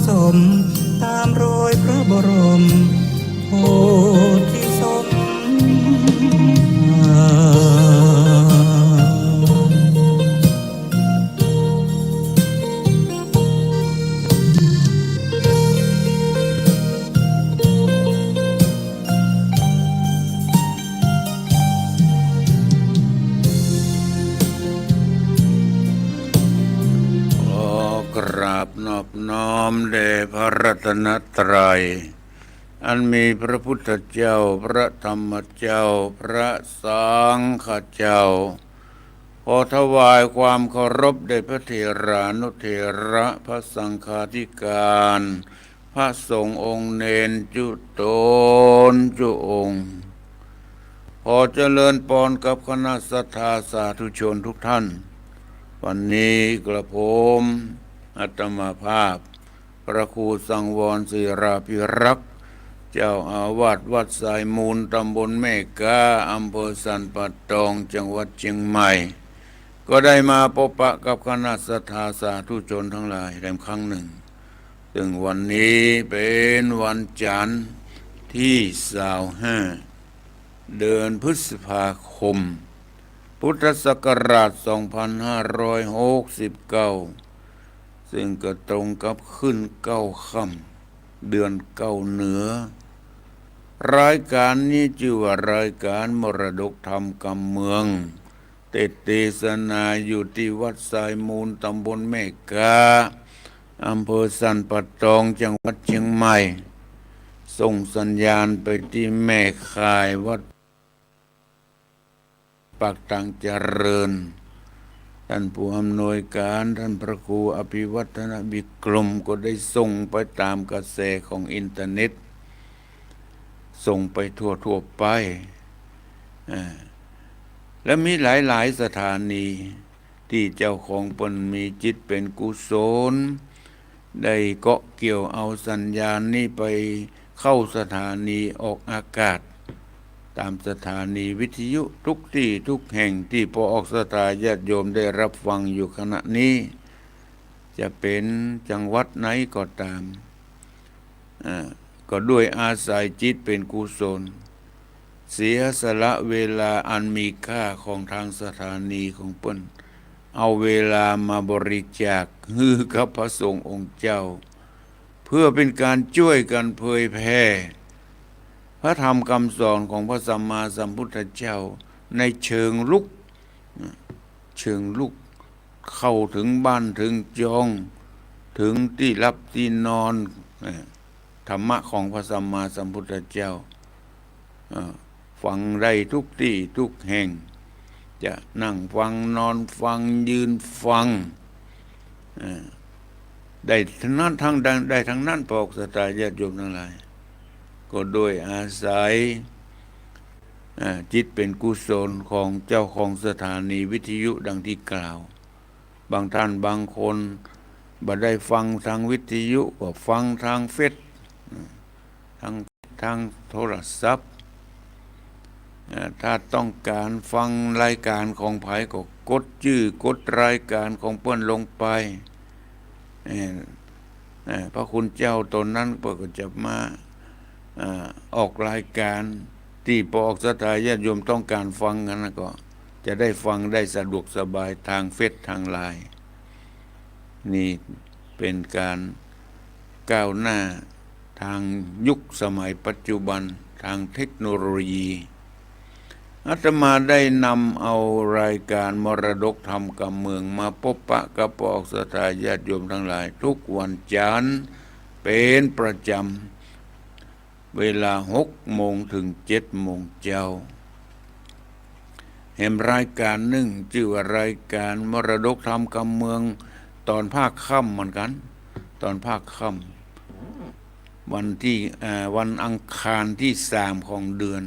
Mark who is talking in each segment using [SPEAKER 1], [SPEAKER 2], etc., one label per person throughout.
[SPEAKER 1] สมตามรอยพระบรมโพธิสมภาร
[SPEAKER 2] กราบนอบน้อมแด่พระรัตนตรัยอันมีพระพุทธเจ้าพระธรรมเจ้าพระสังฆเจ้าขอถวายความเคารพแด่พระเถรานุเถระพระสังฆาธิการพระสงฆ์องค์เนนจุตนจุองค์ขอเจริญพรกับคณะสัทธาสาธุชนทุกท่านวันนี้กระผมอาตมาภาพพระครูสังวรศิราภิรักษ์เจ้าอาวาสวัดสายมูลตำบลแม่กาอำเภอสันป่าตองจังหวัดเชียงใหม่ก็ได้มาพบปะกับคณะสัทธาสาธุชนทั้งหลายในครั้งหนึ่งซึ่งวันนี้เป็นวันจันทร์ที่25เดือนพฤษภาคมพุทธศักราช 2569 ซึ่งก็ตรงกับขึ้น9 ค่ำเดือน9เหนือรายการนี้ชื่อว่ารายการมรดกธรรมกำเมืองเทศนาอยู่ที่วัดสายมูลตำบลแม่กาอำเภอสันป่าตองจังหวัดเชียงใหม่ส่งสัญญาณไปที่แม่ข่ายวัดปากตังเจริญท่านผู้อำนวยการท่านพระครูอภิวัฒนบิกรมก็ได้ส่งไปตามกระแสของอินเทอร์เน็ตส่งไปทั่วไปและมีหลายสถานีที่เจ้าของเปิ้นมีจิตเป็นกุศลได้เกาะเกี่ยวเอาสัญญาณนี้ไปเข้าสถานีออกอากาศตามสถานีวิทยุทุกที่ทุกแห่งที่พอออกสถาญาติโยมได้รับฟังอยู่ขณะนี้จะเป็นจังหวัดไหนก็ตามก็ด้วยอาศัยจิตเป็นกุศลเสียสละเวลาอันมีค่าของทางสถานีของเปิ้นเอาเวลามาบริจาคฮือกับพระสงฆ์องค์เจ้าเพื่อเป็นการช่วยกันเผยแผ่พระธรรมคำสอนของพระสัมมาสัมพุทธเจ้าในเชิงลุกเข้าถึงบ้านถึงจองถึงที่รับที่นอนธรรมะของพระสัมมาสัมพุทธเจ้าฟังได้ทุกที่ทุกแห่งจะนั่งฟังนอนฟังยืนฟังได้ทั้งนั้นได้ทั้งนั้นพอออกสถาญาติโยมทั้งหลายก็โดยอาศัยจิตเป็นกุศลของเจ้าของสถานีวิทยุดังที่กล่าวบางท่านบางคนบ่ได้ฟังทางวิทยุก็ฟังทางเฟซทางโทรศัพท์ถ้าต้องการฟังรายการของไผก็กดชื่อกดรายการของเปิ้นลงไปพระคุณเจ้าตนนั้นก็จะมาออกรายการที่พอออกสถาญาติโยมต้องการฟังกันก็จะได้ฟังได้สะดวกสบายทางเฟซทางไลน์นี่เป็นการก้าวหน้าทางยุคสมัยปัจจุบันทางเทคโนโลยีอาตมาได้นำเอารายการมรดกธรรมกำเมืองมาพบปะกับพอออกสถาญาติโยมทั้งหลายทุกวันจันทร์เป็นประจำเวลา6 โมงถึง7 โมงเช้าเห็นรายการหนึ่งชื่อว่ารายการมรดกธรรมกำเมืองตอนภาคค่ำเหมือนกันตอนภาคค่ำวันอังคารที่3ของเดือน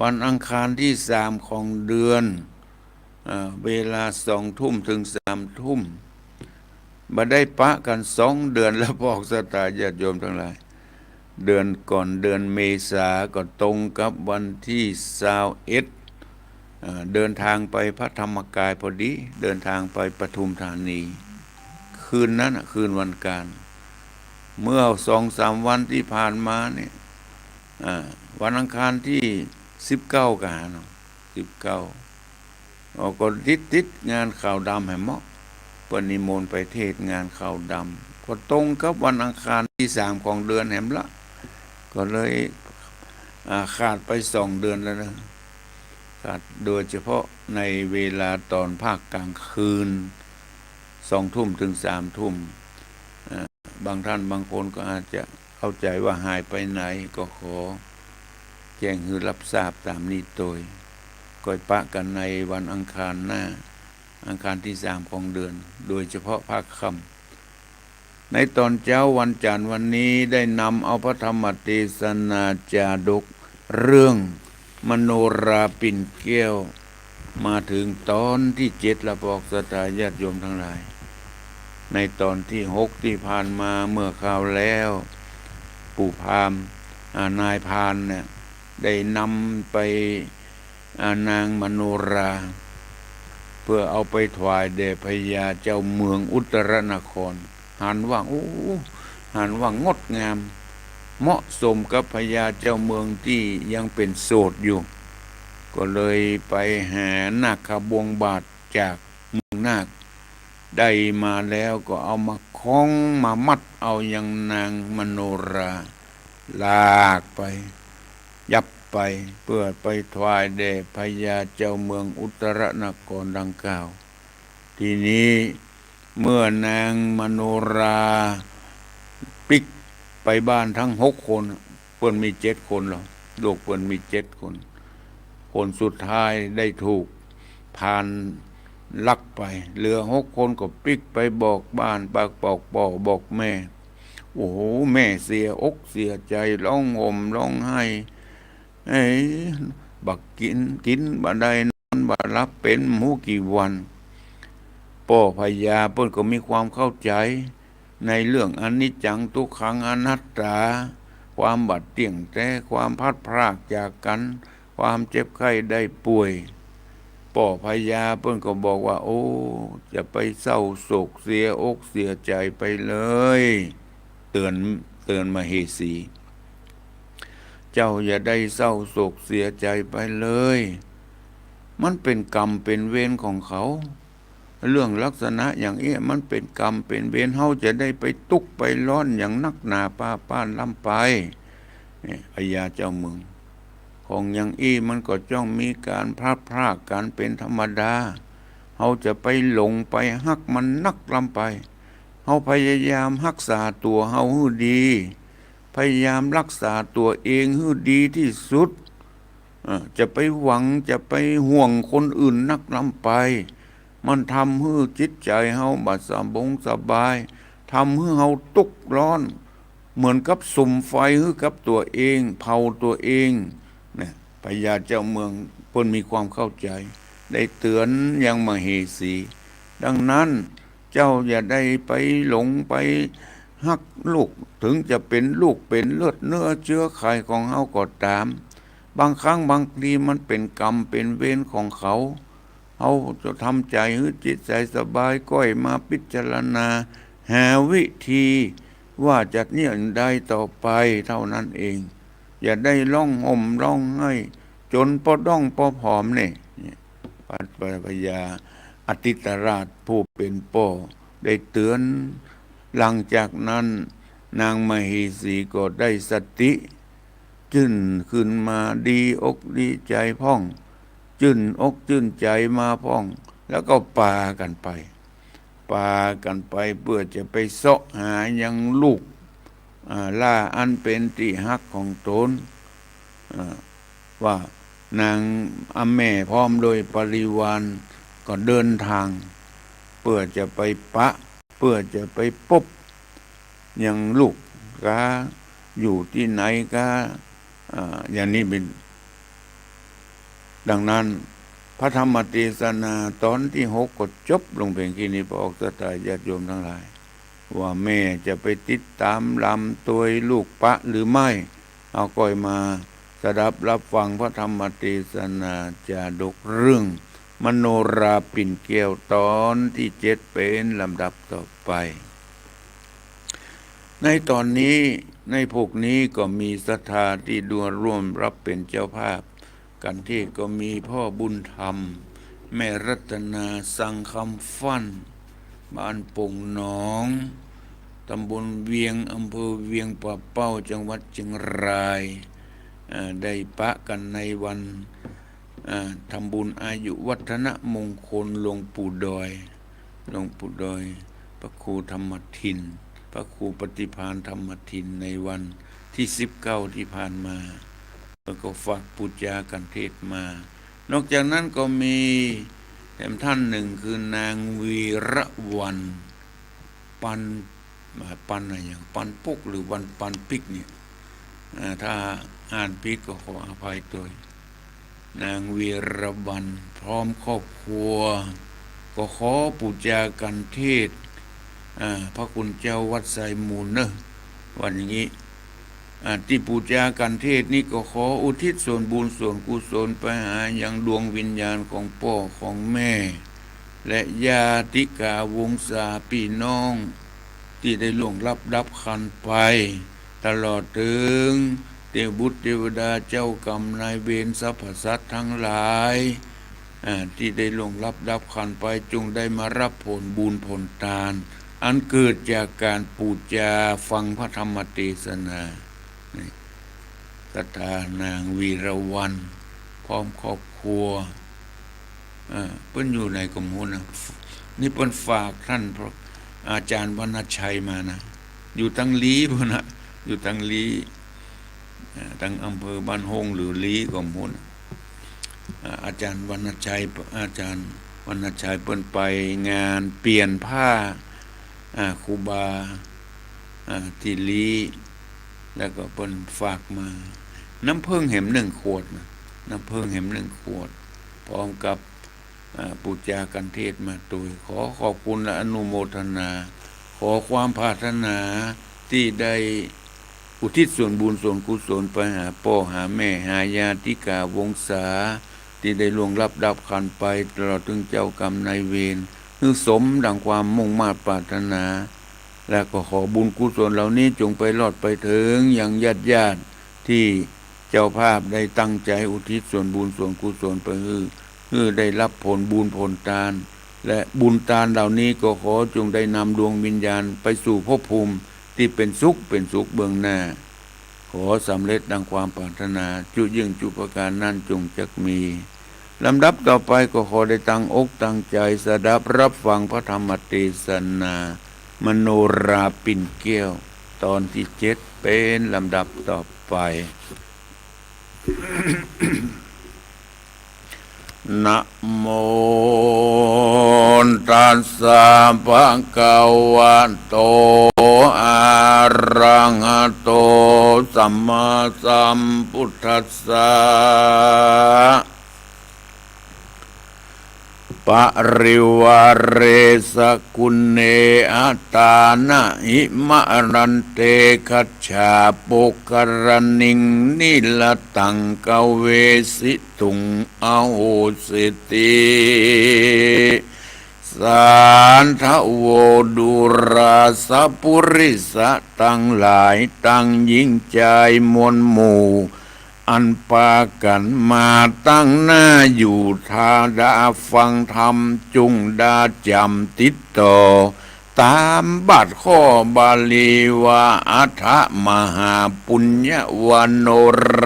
[SPEAKER 2] วันอังคารที่3ของเดือนเวลา2 ทุ่มถึง3 ทุ่มบ่ได้ปะกัน2 เดือนแล้วบอกสถาญาติโยมทั้งหลายเดือนก่อนเดือนเมษาก็ตรงกับวันที่21เดินทางไปพระธรรมกายพอดีเดินทางไปปทุมธานีคืนนั้นคืนวันการ เมื่อ2-3 วันที่ผ่านมาเนี่ยวันอังคารที่19กัน19ก็ติดงานข่าวดำแห่เหมาะปนิมนต์ไปเทศงานข่าวดำก็ตรงกับวันอังคารที่3ของเดือนแห่มละก็เลยขาดไป2 เดือนแล้วนะขาดโดยเฉพาะในเวลาตอนภาคกลางคืน2 ทุ่มถึง3 ทุ่มบางท่านบางคนก็อาจจะเข้าใจว่าหายไปไหนก็ขอแจ้งให้รับทราบตามนี้โดยก้อยปะกันในวันอังคารหน้าอังคารที่3ของเดือนโดยเฉพาะภาคค่ำในตอนเช้าวันจันทร์วันนี้ได้นำเอาพระธรรมเทศนาจาดกเรื่องมโนราปิ่นแก้วมาถึงตอนที่7และบอกศรัทธาญาติโยมทั้งหลายในตอนที่6ที่ผ่านมาเมื่อคราวแล้วปู่พราหมณ์นายพรานเนี่ยได้นำไปนางมโนราเพื่อเอาไปถวายแด่พญาเจ้าเมืองอุตรนครหันว่างดงามเหมาะสมกับพญาเจ้าเมืองที่ยังเป็นโสดอยู่ก็เลยไปหานาคบวงบาทจากเมืองนาคได้มาแล้วก็เอามาคล้องมามัดเอายังนางมโนราลากไปยับไปเพื่อไปถวายแด่พญาเจ้าเมืองอุตรนครดังกล่าวทีนี้เมื่อนางมโนราปิกไปบ้านทั้ง6 คนเพิ่นมี7 คนหรอกลูกเพิ่นมี7 คนคนสุดท้ายได้ถูกพานลักไปเหลือ6 คนก็ปิกไปบอกบ้านปากบอกบอกแม่โอ้โหแม่เสียอกเสียใจร้องห่มร้องไห้บักกินบ่ได้นอนบ่หลับเป็นหมู่กี่วันพ่อพญาเพิ่นก็มีความเข้าใจในเรื่องอนิจจังทุกขังอนัตตาความบัดเตี่ยงแต่ความพัดพรากจากกันความเจ็บไข้ได้ป่วยพ่อพญาเพิ่นก็บอกว่าโอ้จะไปเศร้าโศกเสียอกเสียใจไปเลยเตือนมเหสีเจ้าอย่าได้เศร้าโศกเสียใจไปเลยมันเป็นกรรมเป็นเวรของเขาเรื่องลักษณะอย่างนี้มันเป็นกรรมเป็นเวรเฮาจะได้ไปตุกข์ไปร้อนอย่างนักหนาป้านล้ำไปพญาเจ้าเมืองของอย่างอี้มันก็จ้องมีการพลาดพลาดกันเป็นธรรมดาเฮาจะไปหลงไปฮักมันนักล้ำไปเฮาพยายามรักษาตัวเฮาให้ดีพยายามรักษาตัวเองให้ดีที่สุดจะไปหวังจะไปห่วงคนอื่นนักล้ำไปมันทำให้จิตใจเฮาบ่สบายทำให้เฮาตุกข์ร้อนเหมือนกับสุมไฟให้กับตัวเองเผาตัวเองเนี่ยพญาเจ้าเมืองเพิ่นมีความเข้าใจได้เตือนยังมเหสีดังนั้นเจ้าอย่าได้ไปหลงไปฮักลูกถึงจะเป็นลูกเป็นเลือดเนื้อเชื้อไขของเฮาก็ตามบางครั้งบางทีมันเป็นกรรมเป็นเวรของเขาเอาจะทำใจให้จิตใจสบายก้อยมาพิจารณาหาวิธีว่าจะเนี่ยได้ต่อไปเท่านั้นเองอย่าได้ร้องห่มร้องไห้จนพอด้องพอผอมเนี่ยพญาอติตราชผู้เป็นพ่อได้เตือนหลังจากนั้นนางมเหสีก็ได้สติจื่นขึ้นมาดีอกดีใจพ่องจื่นอกจื่นใจมาพ่องแล้วก็ปากันไปเพื่อจะไปเสาะหายังลูกล่าอันเป็นที่ฮักของตนว่านางแม่พร้อมโดยปริวารก็เดินทางเพื่อจะไปเพื่อจะไปพบยังลูกกาอยู่ที่ไหนกาอย่างนี้เป็นดังนั้นพระธรรมเทศนาตอนที่6ก็จบลงเพียงแค่นี้พระออกศรัทธาญาติโยมทั้งหลายว่าแม่จะไปติดตามลำตัวลูกปะหรือไม่เอาก้อยมาสดับรับฟังพระธรรมเทศนาจาดกเรื่องมโนราปิ่นแก้วตอนที่7เป็นลำดับต่อไป ในตอนนี้ในพวกนี้ก็มีศรัทธาที่ดวงร่วมรับเป็นเจ้าภาพกันเทศก็มีพ่อบุญธรรมแม่รัตนาสังคำฟั่นบ้านปงหนองตำบลเวียงอำเภอเวียงป่าเป้าจังหวัดเชียงรายได้ปะกันในวันทำบุญอายุวัฒนมงคลหลวงปู่ดอยพระครูธรรมทินพระครูปฏิภาณธรรมทินในวันที่19ที่ผ่านมาแล้วก็ฝากปุจจากันเทศมานอกจากนั้นก็มีแถมท่านหนึ่งคือนางวีระวันปันอะไรอย่างปันปุกหรือวันปันปิกเนี่ยถ้าอ่านผิดก็ขออภัยตัวนางวีระวันพร้อมครอบครัวก็ขอปุจจากันเทศพระคุณเจ้าวัดไซมูลเนอะวันอย่างนี้ที่ปุจจากันเทศนี้ก็ขออุทิศส่วนบุญส่วนกุศลไปหายังดวงวิญญาณของพ่อของแม่และญาติกาวงศาพี่น้องที่ได้ล่วงลับดับขันไปตลอดถึงเทวบุตรเทวดาเจ้ากรรมนายเวรสรรพสัตว์ทั้งหลายที่ได้ล่วงลับดับขันไปจงได้มารับผลบุญผลทานอันเกิดจากการปูจาฟังพระธรรมเทศนาศรัทธานางวีระวันพร้อมครอบครัวเพิ่นอยู่ในกรมหุนะนี่เพิ่นฝากท่านอาจารย์วรรณชัยมานะอยู่ตั้งลีพุ่นนะอยู่ตั้งลีตั้งอำเภอบ้านฮงหรือลีกรมหุนะอาจารย์วรรณชัยเพิ่นไปงานเปลี่ยนผ้าครูบาที่ลีแล้วก็เพิ่นฝากมาน้ำผึ้งแหม1 ขวดน้ำผึ้งแหม1 ขวดพร้อมกับปุจจากันเทศมาโดยขอขอบคุณและอนุโมทนาขอความปรารถนาที่ได้อุทิศส่วนบุญส่วนกุศลไปหาพ่อหาแม่หาญาติกาวงศาที่ได้ล่วงลับดับขันไปตลอดถึงเจ้ากรรมนายเวรคือสมดังความมุ่งมา่ปรารถนาและก็ขอบุญกุศลเหล่านี้จงไปรอดไปถึงอย่างญาติที่เจ้าภาพได้ตั้งใจอุทิศส่วนบุญส่วนกุศลไปให้ได้รับผลบุญผลทานและบุญทานเหล่านี้ก็ขอจงได้นำดวงวิญญาณไปสู่ภพภูมิที่เป็นสุขเบื้องหน้าขอสำเร็จดังความปรารถนาจุยิ่งจุประการนั้นจงจักมีลำดับต่อไปก็ขอได้ตั้งอกตั้งใจสดับรับฟังพระธรรมเทศนามโนราปิ่นแก้วตอนที่7เป็นลำดับต่อไป นะโมตัสสะภะคะวะโตอะระหะโตสัมมาสัมพุทธัสสะปริวาเรสกุณเนอัตตานะหิมะรันเตคัจฉาปุกรณิงนิลตังกเวสิตุงอโหสิติสานทโวดุราสปุริสะตั้งหลายตั้งยิ่งใจมวลหมู่อันปากันมาตั้งหน้าอยู่ทาดาฟังธรรมจุงดาจำติดต่อตามบัดข้อบาลีว่าอัฏฐมหาปุญญวโน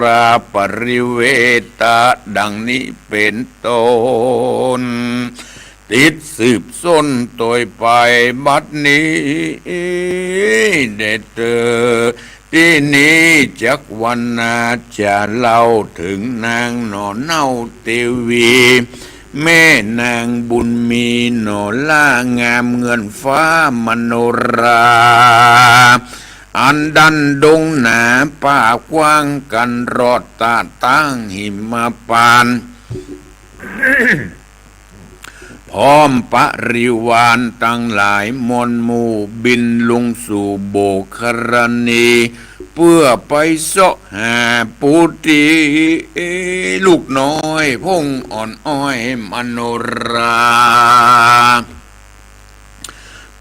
[SPEAKER 2] ราปริเวตะดังนี้เป็นต้นติดสืบส้นโดยไปบัดนี้เด็ดที่นี้จักวันนาจะเล่าถึงนางหนอเน่าเทวีแม่นางบุญมีหนอล่างามเงินฟ้ามโนราอันดันดงหนาป่ากว้างกันรอดตาตั้งหิมปาน พร้อมปริวารตั้งหลายมนหมู่บินลงสู่โบกรณีเพื่อไปเสาะหาปุติลูกน้อยพงอ่อนอ้อยมโนรา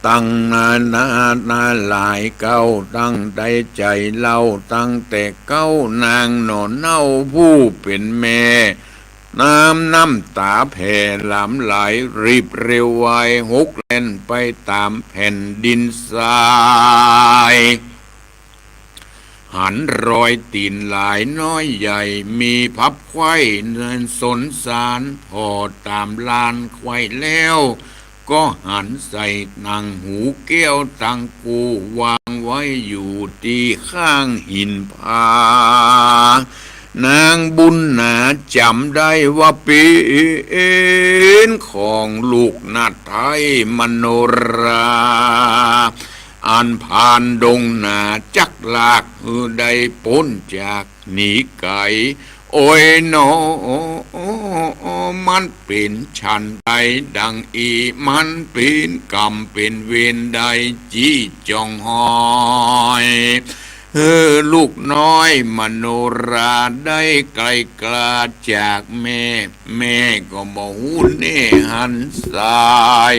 [SPEAKER 2] ตั้งนาหลายเก้าตั้งใจใจเล่าตั้งแต่เก้านางหนอนเน่าผู้เป็นแม่น้ำตาแผ่หลามไหลรีบเร็วไวหกเล่นไปตามแผ่นดินทรายหันรอยตีนหลายน้อยใหญ่มีพับไข้เนินสนสารพอตามลานไข้แล้วก็หันใส่นางหูแก้วตังกูวางไว้อยู่ที่ข้างหินผานางบุญนาจำได้ว่าเป็นของลูกนาไทยมโนราอันผ่านดงนาจักลากได้พ้นจากหนีไก่โอ้ยโนมันเป็นฉันใดดังอีมันเป็นกรรมเป็นเวรใดจี้จองหอยลูกน้อยมโนราได้ไกลกลาจากแม่ก็บ่ฮู้แน่หันสาย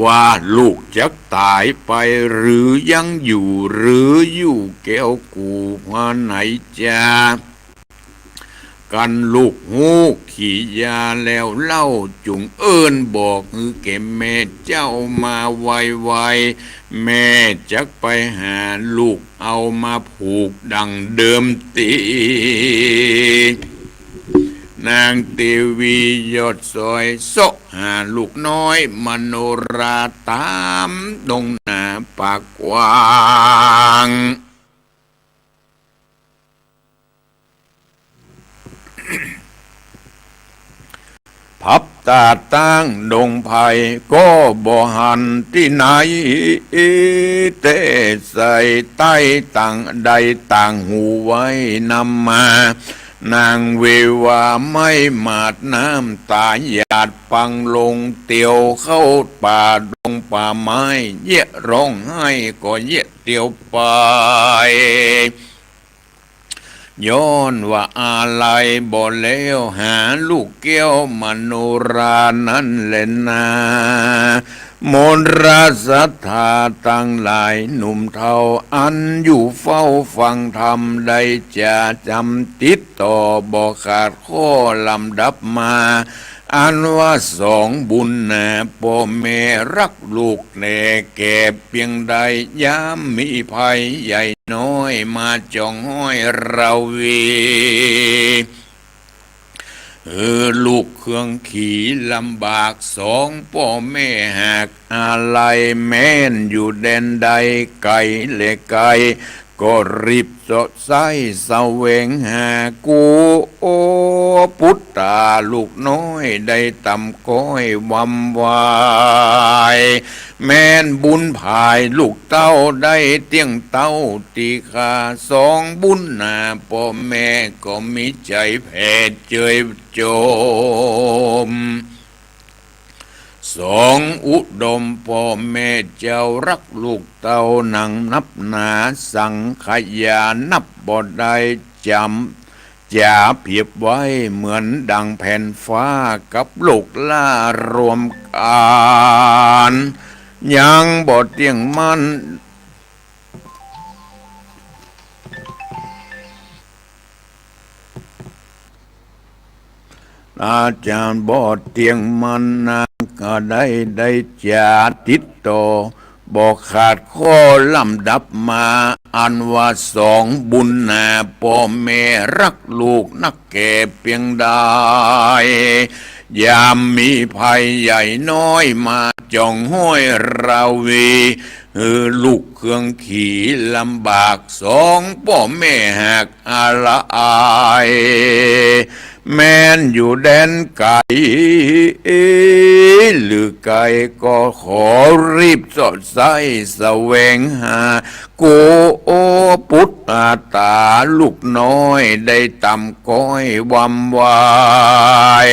[SPEAKER 2] ว่าลูกจะตายไปหรือยังอยู่หรืออยู่แก้วกูว่าไหนจ้ากันลูกหูขี่ยาแล้วเล่าจุงเอิญบอกแก่แม่เจ้ามาไวแม่จักไปหาลูกเอามาผูกดังเดิมตีนางเทวียอดซอยโซหาลูกน้อยมโนราตามดงนาปากกว้างพับตาตั้งดงไผ่ก็บ่หันที่ไหนเตะใส่ใต้ต่างใดต่างหูไว้นำมานางเววาไม่มาดน้ำตาหยาดปังลงเตียวเข้าป่าดงป่าไม้เยะร้องไห้ก็เยะเตียวไปย้อนว่าอะไรบ่แล้วหาลูกแก้วมโนรานั้นเล่นนามนราศรัทธาตั้งหลายหนุ่มเทาอันอยู่เฝ้าฟังธรรมได้จะจำติดต่อบ่ขาดข้อลำดับมาอันว่าสองบุญนาพ่อแม่รักลูกแน่แก่เพียงใดย้ำมีภัยใหญ่น้อยมาจ้องห้อยเราลูกเครื่องขี่ลำบากสองพ่อแม่หากอะไรแม่นอยู่แดนใดไกลเล็กไกลก็รีบสดใสเสวงหากูโอพุทธาลูกน้อยได้ตำก้อยวำวายแม่นบุญภายลูกเต้าได้เตียงเต้าตีขาสองบุญนาพ่อแม่ก็มีใจแผ่เจยโจมสองอุดมพ่อแม่เจ้ารักลูกเต้านังนับนาสังขยานับบ่ได้จำจะเพียบไว้เหมือนดังแผ่นฟ้ากับลูกล่ารวมกันยังบ่เตียงมันอาจารย์บอดเตียงมันนางก็ได้จะติดต่อบอกขาดข้อลำดับมาอันว่าสองบุญนาพ่อแม่รักลูกนักแก่เพียงใดยามมีภัยใหญ่น้อยมาจ้องห้อยเราวีลูกเครื่องขี่ลำบากสองพ่อแม่หักอะไรแม่นอยู่แดนไกลหรือไกลก็ขอรีบสดใสแสวงหาโกพุทธาตาลูกน้อยได้ตำก้อยวำวาย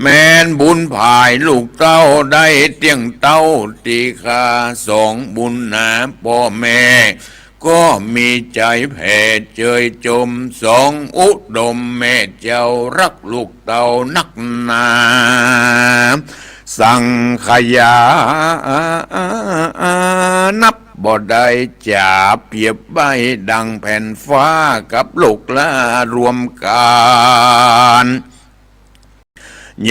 [SPEAKER 2] แม่นบุญภายลูกเต้าได้เตียงเต้าตีขาสองบุญนาพ่อแม่ก็มีใจแผ่เจยจมสองอุดมแม่เจ้ารักลูกเต้านักหนา สังขยานับบ่ได้จะเปรียบใบดังแผ่นฟ้ากับโลกละรวมกัน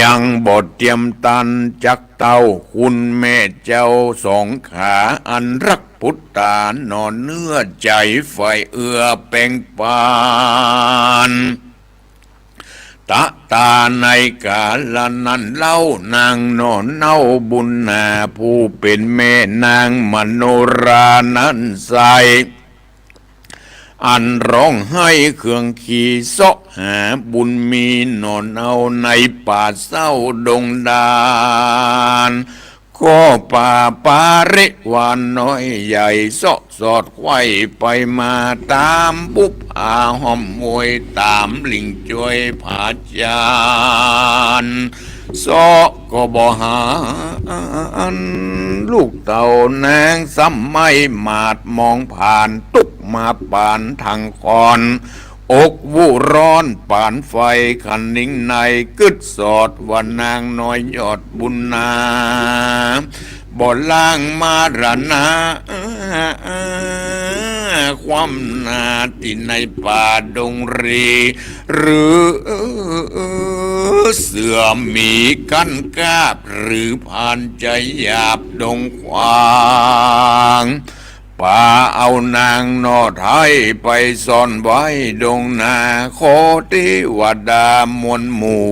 [SPEAKER 2] ยังบทเตรียมตันจักเต้าคุณแม่เจ้าสองขาอันรักพุทธานอนเนื้อใจไฟเอื้อแป่งปานตะตาในกาลนั้นเล่านางนอนเน่าบุญนาผู้เป็นแม่นางมโนรานั้นใสอันร้องให้เครื่องขี่เสาะหาบุญมีนอนเอาในป่าเศร้าดงดานก็ป่าปาริวานน้อยใหญ่เสาะสอดไขว้ไปมาตามบุบอาหอมมวยตามลิงจวยผาจานเสาะก็บ่หาลูกเต่านางซ้ำไม่มาดมองผ่านตุกมาปานทางคอนอกวูร้อนปานไฟขันนิ่งในกึดสอดว่านางน้อยยอดบุญนาบ่ล่างมาระนาความนาที่ในป่าดงรีหรือเสือมีกันกาบหรือผ่านใจหยาบดงควางป่าเอานางนอไทยไปซ่อนไว้ดงนาโคติวดามวลหมู่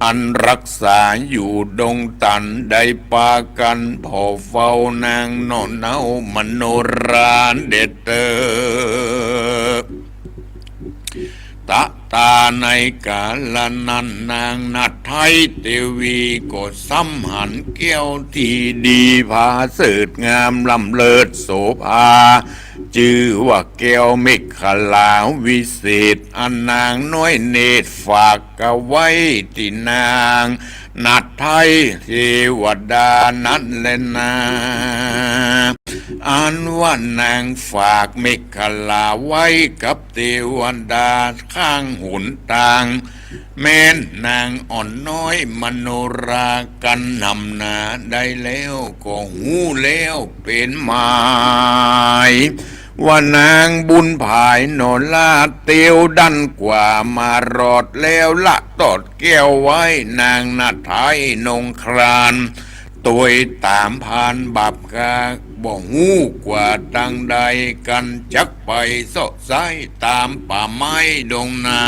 [SPEAKER 2] อันรักษาอยู่ดงตันได้ปากันพอเฝ้านางนอนเนา มโนราเด็ดเตอตะตาในกาลนั้นนางนัดไทยเทวีก็ซ้ำหันเกี้ยวที่ดีพาเสดงามลำเลิศโสภาชื่อว่าแก้วเมฆขลาวิเศษอันนางน้อยเนตรฝากเอาไว้ที่นางนัดไทยเทวดานั้นแลนาอันว่านางฝากเมฆขลาไว้กับเทวดาข้างหุนต่างแม้นนางอ่อนน้อยมโนรากันนำนาได้แล้วก็หูแล้วเป็นหมายว่านางบุญภายโนลาเตียวดันกว่ามารอดแล้วละตอดแก้วไว้นางนาไทยนงครานตัวตามพานบาปกาบ่หูกว่าดังใดกันจักไปโซไซตามป่าไม้ดงนา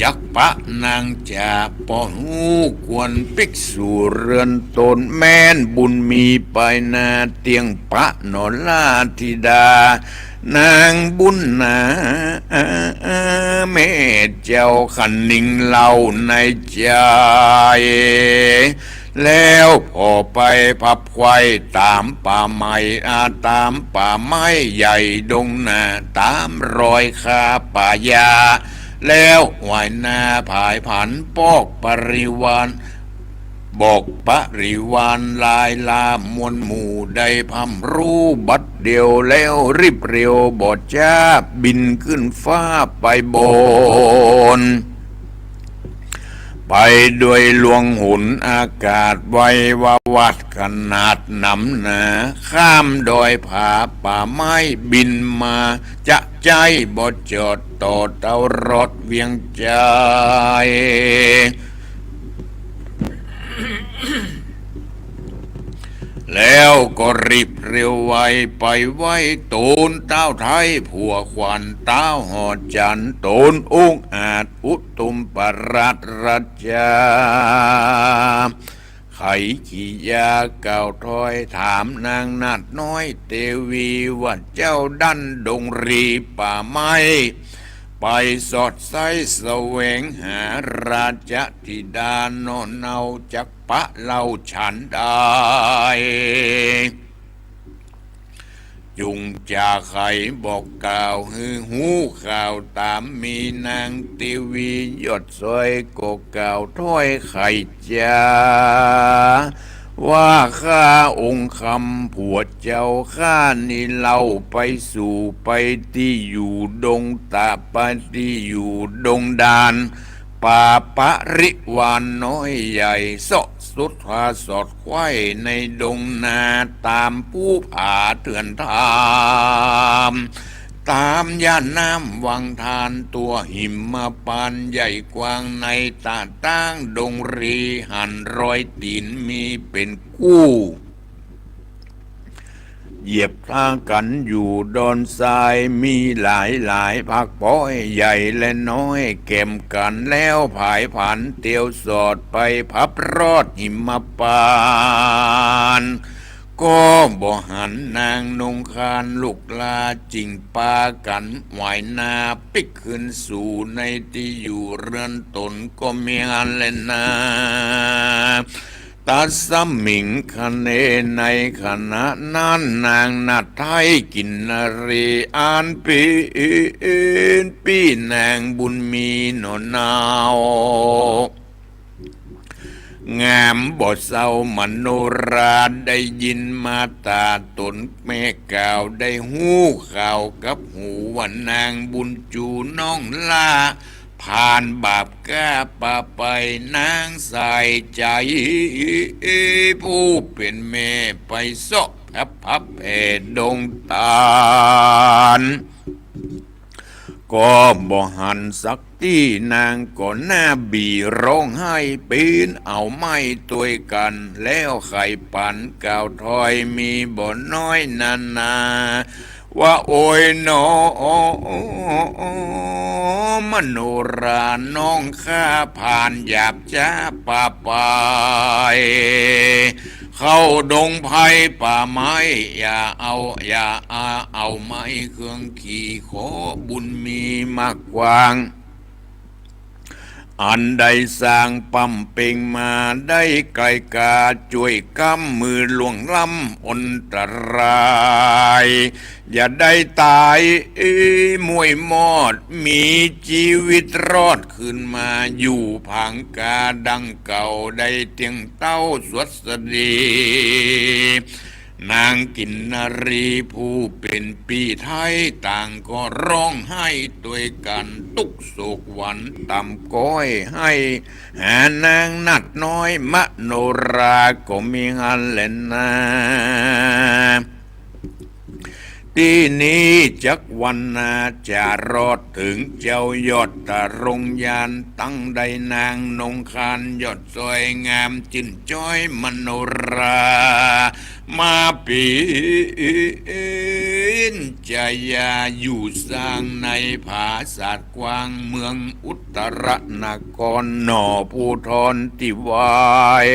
[SPEAKER 2] จักปะนางจ่าปอหูกวนปิกสู่เรือนตนแม่นบุญมีไปนาเตียงปะนอนลาธิดานางบุญนาแม่เจ้าขันนิ่งเล่าในใจแล้วพอไปพับควายตามป่าไม้ตามป่าไม้ใหญ่ดงนาตามรอยคาป่ายาแล้ววายนาผายผันปอกปริวานบอกปริวานลายลามวลหมู่ได้พัมรู้บัดเดียวแล้วรีบเร็วบอดจ้าบินขึ้นฟ้าไปบนไปด้วยลวงหุนอากาศไว้ว่าวัดขนาดหนำหนาข้ามดอยผาป่าไม้บินมาจะใจบอดจอดต่อเตารถเวียงใจ แล้วก็รีบเร็วไวไปไว้ตูนเต้าไทยผัวขวัญเต้าหอดจันตูนอุ้งอาจอุตุมปรัตรัจจาไขขี้ยาเก่าถอยถามนางนาดน้อยเทวีว่าเจ้าดันดงรีป่าไม้ไปสอดไส้แสวงหาราชธิดานอนเอาจักปะเล่าฉันได้จุงจากไขบอกกล่าวฮือหูข่าวตามมีนางทีวียอดซอยก็กล่าวถ้อยไข่จ้าว่าข้าองค์คำผัวเจ้าข้านี่เล่าไปสู่ไปที่อยู่ดงตาไปที่อยู่ดงดาน ป่าปะริวานน้อยใหญ่เสาะสุดผาสอดไข่ในดงนาตามผู้ผาเถื่อนทามตามย่านน้ำวังทานตัวหิมปานใหญ่กว้างในตาตั้งดงรีหันรอยตีนมีเป็นกู้เหยียบทางกันอยู่ดอนทรายมีหลายพักป้อยใหญ่และน้อยเก็มกันแล้วผายผันเตียวสอดไปพับรอดหิมปานก็บ่หันนางนงคานลูกลาจิงปากันไหวนาปิกขึ้นสู่ในที่อยู่เรือนตนก็มีงานเล่นนาตาสมิงคะเนในขณะนั้นนางนาไทยกินนรีอานปีนางบุญมีโนนาวงามบทเศร้ามโนราได้ยินมาตาตนแม่ก่าวได้หูข่าวกับหูว่านางบุญจูน้องลาผ่านบาปก้าป่าไปนางใส่ใจผู้เป็นแม่ไปเสาะพับเพดงตาลก็บ่หันสักที่นางก็หน้าบีร้องไห้ปีนเอาไม้ตัวยกันแล้วไข่ปันก่าวถอยมีบ่น้อยนาว่าโอ้ยหนอมโนราน้องข้าผ่านหยาบจ้าป่าไปเข้าดงไผ่ป่าไม้อย่าเอาไม้เครื่องขี่ขอบุญมีมากกว้างอันใดสร้างปั๊มเป่งมาได้ไกลกาช่วยกำมือหลวงล้ำอนตรายอย่าได้ตายมวยมอดมีชีวิตรอดขึ้นมาอยู่ผังกาดังเก่าได้เตียงเต้าสวสดีนางกินนรีผู้เป็นปีไทยต่างก็ร้องไห้ด้วยกันตุกโศกหวันต่ำก้อยให้หานางนัดน้อยมโนราก็มีงานเล่นนาที่นี้จักวันนาจะรอดถึงเจ้ายอดตะรงยานตั้งใดนางนงคานยอดสวยงามจินจ้อยมโนรามาปีนจะยาอยู่สร้างในผาศาสตร์กว้างเมืองอุตรนครหน่อผู้ทอนที่วาย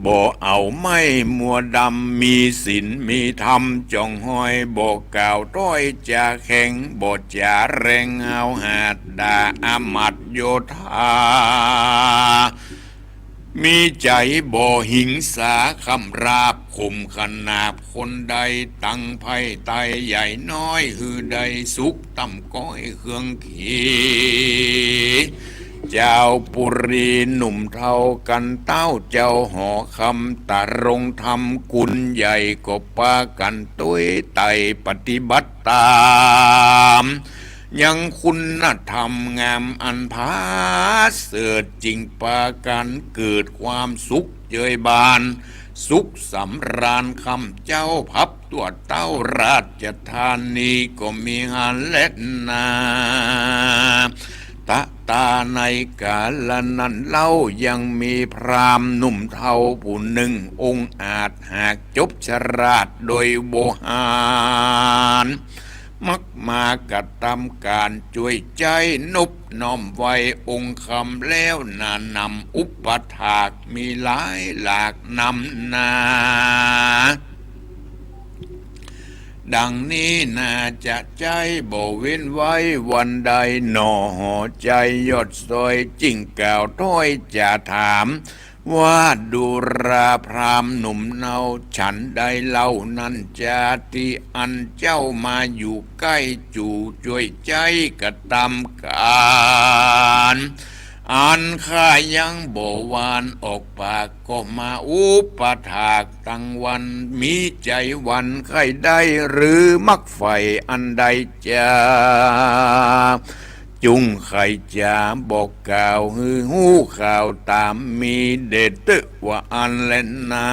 [SPEAKER 2] บ่เอาไม่มัวดำมีศีลมีธรรมจ้องห้อยบ่กล่าวต้อยจะแข็งบ่จะแรงเอาหาดดาอามัดโยธามีใจบ่หิงสาคำราบข่มขนาบคนใดตั้งไพ่ไตใหญ่น้อยหือใดสุขต่ำก้อยเครื่องขี่เจ้าปุรีหนุ่มเท่ากันเต้าเจ้าหอคำตะรงธรรมกุลใหญ่ก็ปากันตุ้ยไตปฏิบัติตามยังคุณธรรมงามอันพาเสริฐจริงปากันเกิดความสุขเจยบานสุขสำราญคำเจ้าพับตัวเต้าราชธานีก็มีงานเล่นนาตาในกาลนั้นเล่ายังมีพรามหนุ่มเทาผู้หนึ่งองค์อาจหากจบชราชโดยโบหารมักมากระทำการช่วยใจนุบน้อมไว้องค์คำแล้วนำอุปถากมีหลายหลากนำนาดังนี้น่าจะใจบ่เว้นไว้วันใดหน่อห่อใจยอดซอยจิ้งกล่าวถ้อยจะถามว่าดูราพรามหนุ่มเนาฉันได้เล่านั้นจะที่อันเจ้ามาอยู่ใกล้จู่ช่วยใจกระทำการอันข้ายังบ่วานออกปากก็มาอุปถากตั้งวันมีใจวันใครได้หรือมักไฟอันใดจะ จุงไข่จาบอกกล่าวฮือหูข่าวตามมีเดตว่าอันเล่นนา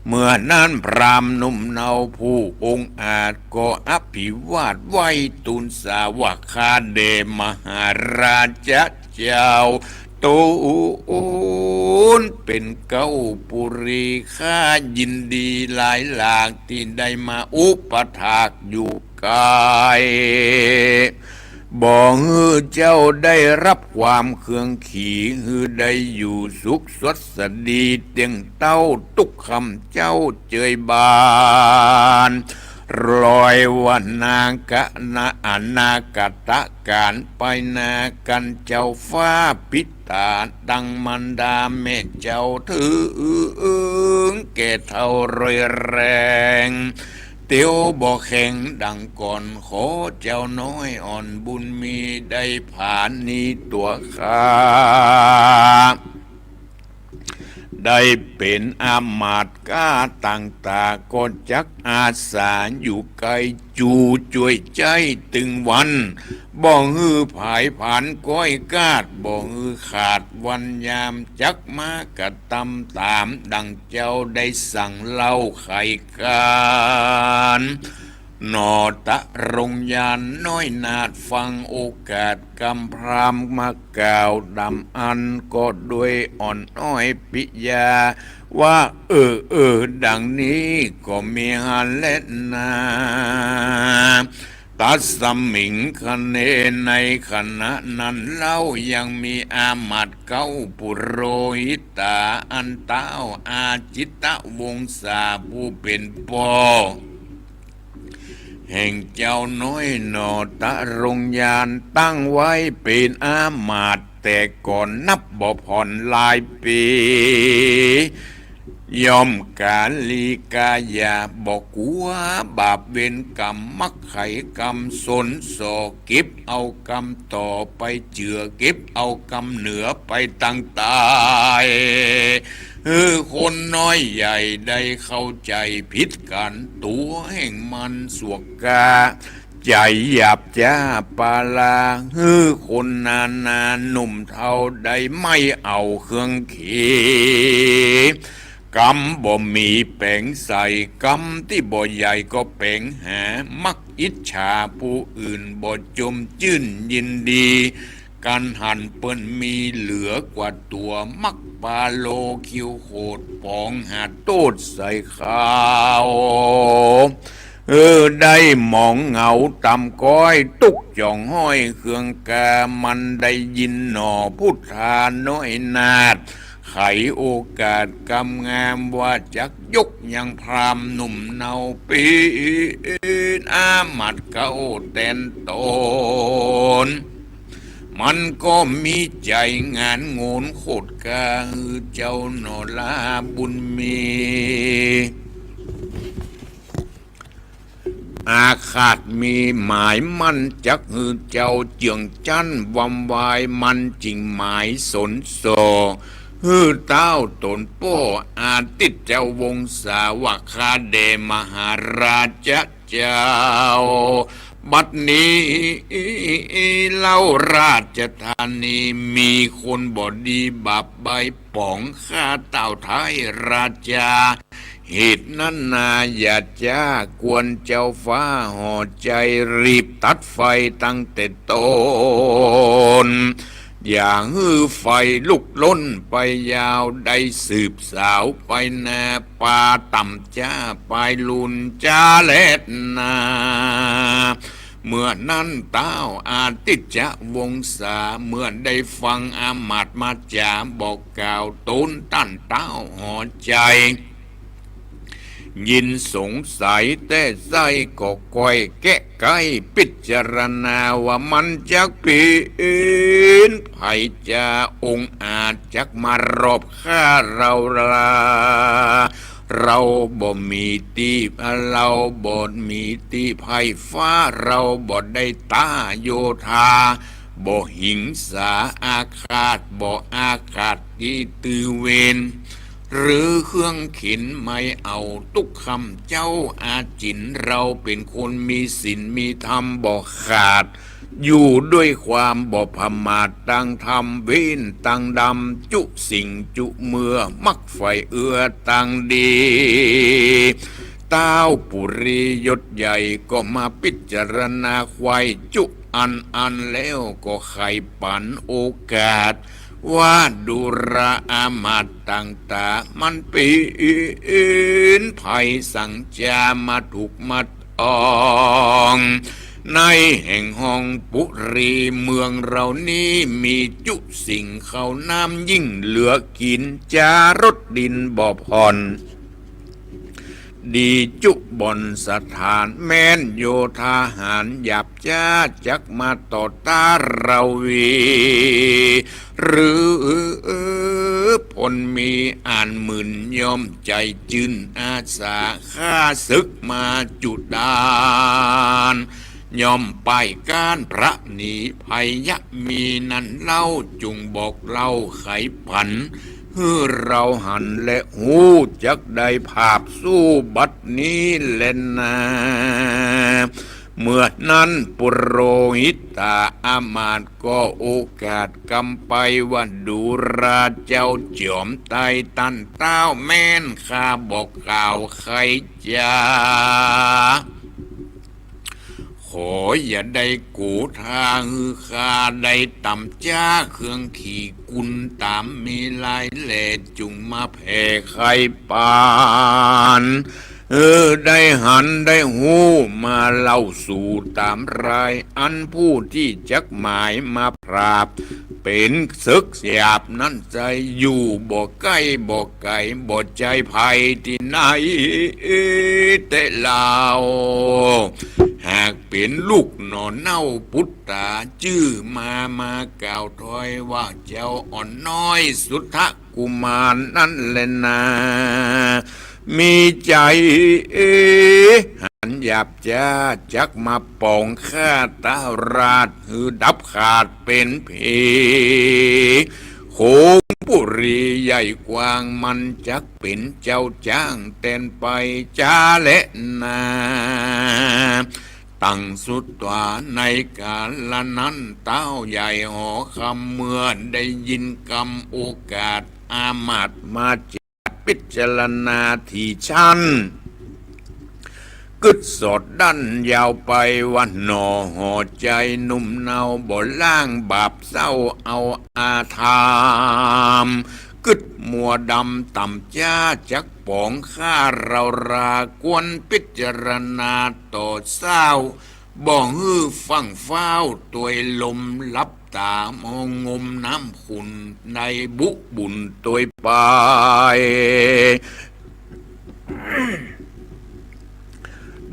[SPEAKER 2] เมื่อนั้นพรามหนุ่มเนาผู้องค์อาจก็อภิวาทไว้ตุนสาวคาเดมหาราชเจ้าตูนเป็นเก้าปุรีข้ายินดีหลายหลากที่ได้มาอุปถากอยู่กายบอกฮือเจ้าได้รับความเคืองขี่ฮือได้อยู่สุขสดสดีเตียงเต้าตุกคำเจ้าเจยบานรอยวันนากะนาอนาคตะการไปนากันเจ้าฟ้าพิตาดังมันดาแม่เจ้าถือแก่เท่ารอยแรงเตียวบ่แข็งดังก่อนขอเจ้าน้อยอ่อนบุญมีได้ผ่านนี้ตัวข้าได้เป็นอามาตย์ก้าต่างตาก็จักอาสาอยู่ไกลจูช่วยใจตึงวันบ่ฮือผายผ่านก้อยกาดบ่ฮือขาดวันยามจักมากะตำตามดังเจ้าได้สั่งเล่าไขการนอตะรงยานน้อยนาดฟังโอกาสกำพรามมากล่าวดำอันก็ด้วยอ่อนอ้อยปิยาว่าดังนี้ก็มีหันเล่นนาตัดสมิงคะเนในขณะนั้นเล่ายังมีอามาตย์เก้าปุโรหิตาอันเต้าอาจิตะวงศาผู้เป็นปอแห่งเจ้าน้อยหนอตะรงยานตั้งไว้เป็นอามาตย์แต่ก่อนนับบ่ผ่อนหลายปียอมกาลีกายาบอกว่าบาปเวรกรรมมักไขกรรมสนโศเก็บเอากรรมต่อไปเจือเก็บเอากรรมเหนือไปตั้งตายคนน้อยใหญ่ได้เข้าใจผิดกันตัวแห่งมันสวกกาใจหยาบจ้าปาลาคนนาหนุ่มเท่าใดไม่เอาเครื่องขี่กรรมบ่มีแปลงใส่กรรมที่บ่ใหญ่ก็แปลงหามักอิจฉาผู้อื่นบ่จมจื่นยินดีการหันเปิ้นมีเหลือกว่าตัวมักปาโลคิวโคดปองหาโตดใส่ข้าวได้มองเงาต่ำก้อยตุกจ่องห้อยเครื่องกามันได้ยินหนอพุทธาน้อยนาดไขโอกาสกำงามว่าจักยกยังพรามหนุ่มเนาปีนอามัดเก้าแตนโตนมันก็มีใจงานโงนโคตรกาเจ้าหนอลาบุญมีอาคาตมีหมายมั่นจักหือเจ้าเจียงจันวำวายมันจริงหมายสนโซเต้าตนโป้อาติดเจ้าวงศาวคาเดมหาราชเจ้าบัดนี้เล่าราชธานีมีคนบอดีบาปใบป๋องข้าเต่าไทยราชาเหตุนั้นนาอย่าจ้ากวนเจ้าฟ้าห่อใจรีบตัดไฟตั้งแต่ต้นอย่างไฟลุกล้นไปยาวได้สืบสาวไปนาป่าต่ำจ้าไปลุนจ้าเล็ดนาเมื่อนั้นเต้าอาติจจะวงศาเมื่อได้ฟังอามาตย์มาจาบอกกล่าวต้นตั้นเต้าห่อใจยินสงสัยแต่ใจก็ก้อยแกะไก่พิจารณาว่ามันจักปีนไผจะองค์อาจจักมารอบฆ่าเราบ่มีตีเราบ่มีตีไผ่ฟ้าเราบ่ได้ตาโยธาบ่หิงสาอาฆาตบ่อาฆาตที่ตือเวน หรือเครื่องขินไม่เอาตุกคำเจ้าอาจินเราเป็นคนมีศีลมีธรรมบ่ขาดอยู่ด้วยความบ่พมาทตั้งธรรมเว้นตั้งดำจุสิ่งจุเมื่อมักไฟเอื้อตั้งดีต้าวปุริยศใหญ่ก็มาพิจารณาควายจุอันแล้วก็ไขปันโอกาสว่าดุราอามาตต่างๆมันเป็นภัยสังจามาถูกมัดองในแห่งห้องปุรีเมืองเรานี้มีจุสิ่งเขาน้ำยิ่งเหลือกินจารถดินบ่อผ่อนดีจุบนสถานแม้นโยธาหารหยาบจ้าจักมาต่อตาเราวีหรือพลมีอ่านหมื่นยอมใจจืนอาสาข้าศึกมาจุดานยอมไปก้านพระหนีภัยยะมีนั่นเล่าจุงบอกเล่าไขผันเราหันและหูจักได้ภาพสู้บัดนี้เล่นนาเมื่อนั้นปุโรหิตาอามาตย์ก็โอกาสกำไปว่าดูราเจ้าจอมไตตันเต้าแม่นข้าบอกกล่าวใครจ้าขออย่าได้กูทางข้าได้ต่ำจ้าเครื่องขี่กุลตามมีลายแหล่จุงมาแผ่ไข่ปานได้หันได้หูมาเล่าสู่ตามรายอันผู้ที่จักหมายมาปราบเป็นศึกหยาบนั้นใจอยู่บ่ใกล้บ่ไกลบ่ใจภัยที่ไหนแต่ลาวหากเป็นลูกหนอนเน่าพุทธาจื้อมากล่าวถอยว่าเจ้าอ่อนน้อยสุทธกุมารนั่นแหละนามีใจหันหยาบจ้าจักมาป่องข้าตาราชหือดับขาดเป็นเพโคงปุรีใหญ่กว้างมันจักเป็นเจ้าจ้างเต้นไปจ้าและนาตั้งสุดตัวในกาลนั้นเต้าใหญ่หอคำเมื่อได้ยินคำโอกาสอามาตย์มาพิจารณาที่ชั้นกึดสดดันยาวไปวันหนอห่อใจนุ่มเนาบ่ล่างบาปเศร้าเอาอาธามกึดมัวดำต่ำจ้าจักป๋องข้าเรารากวนพิจารณาต่อเศร้าบ่ฮื้อฟังเฝ้าตัวลมลับตามองงมน้ำขุนในบุบุญตัวไป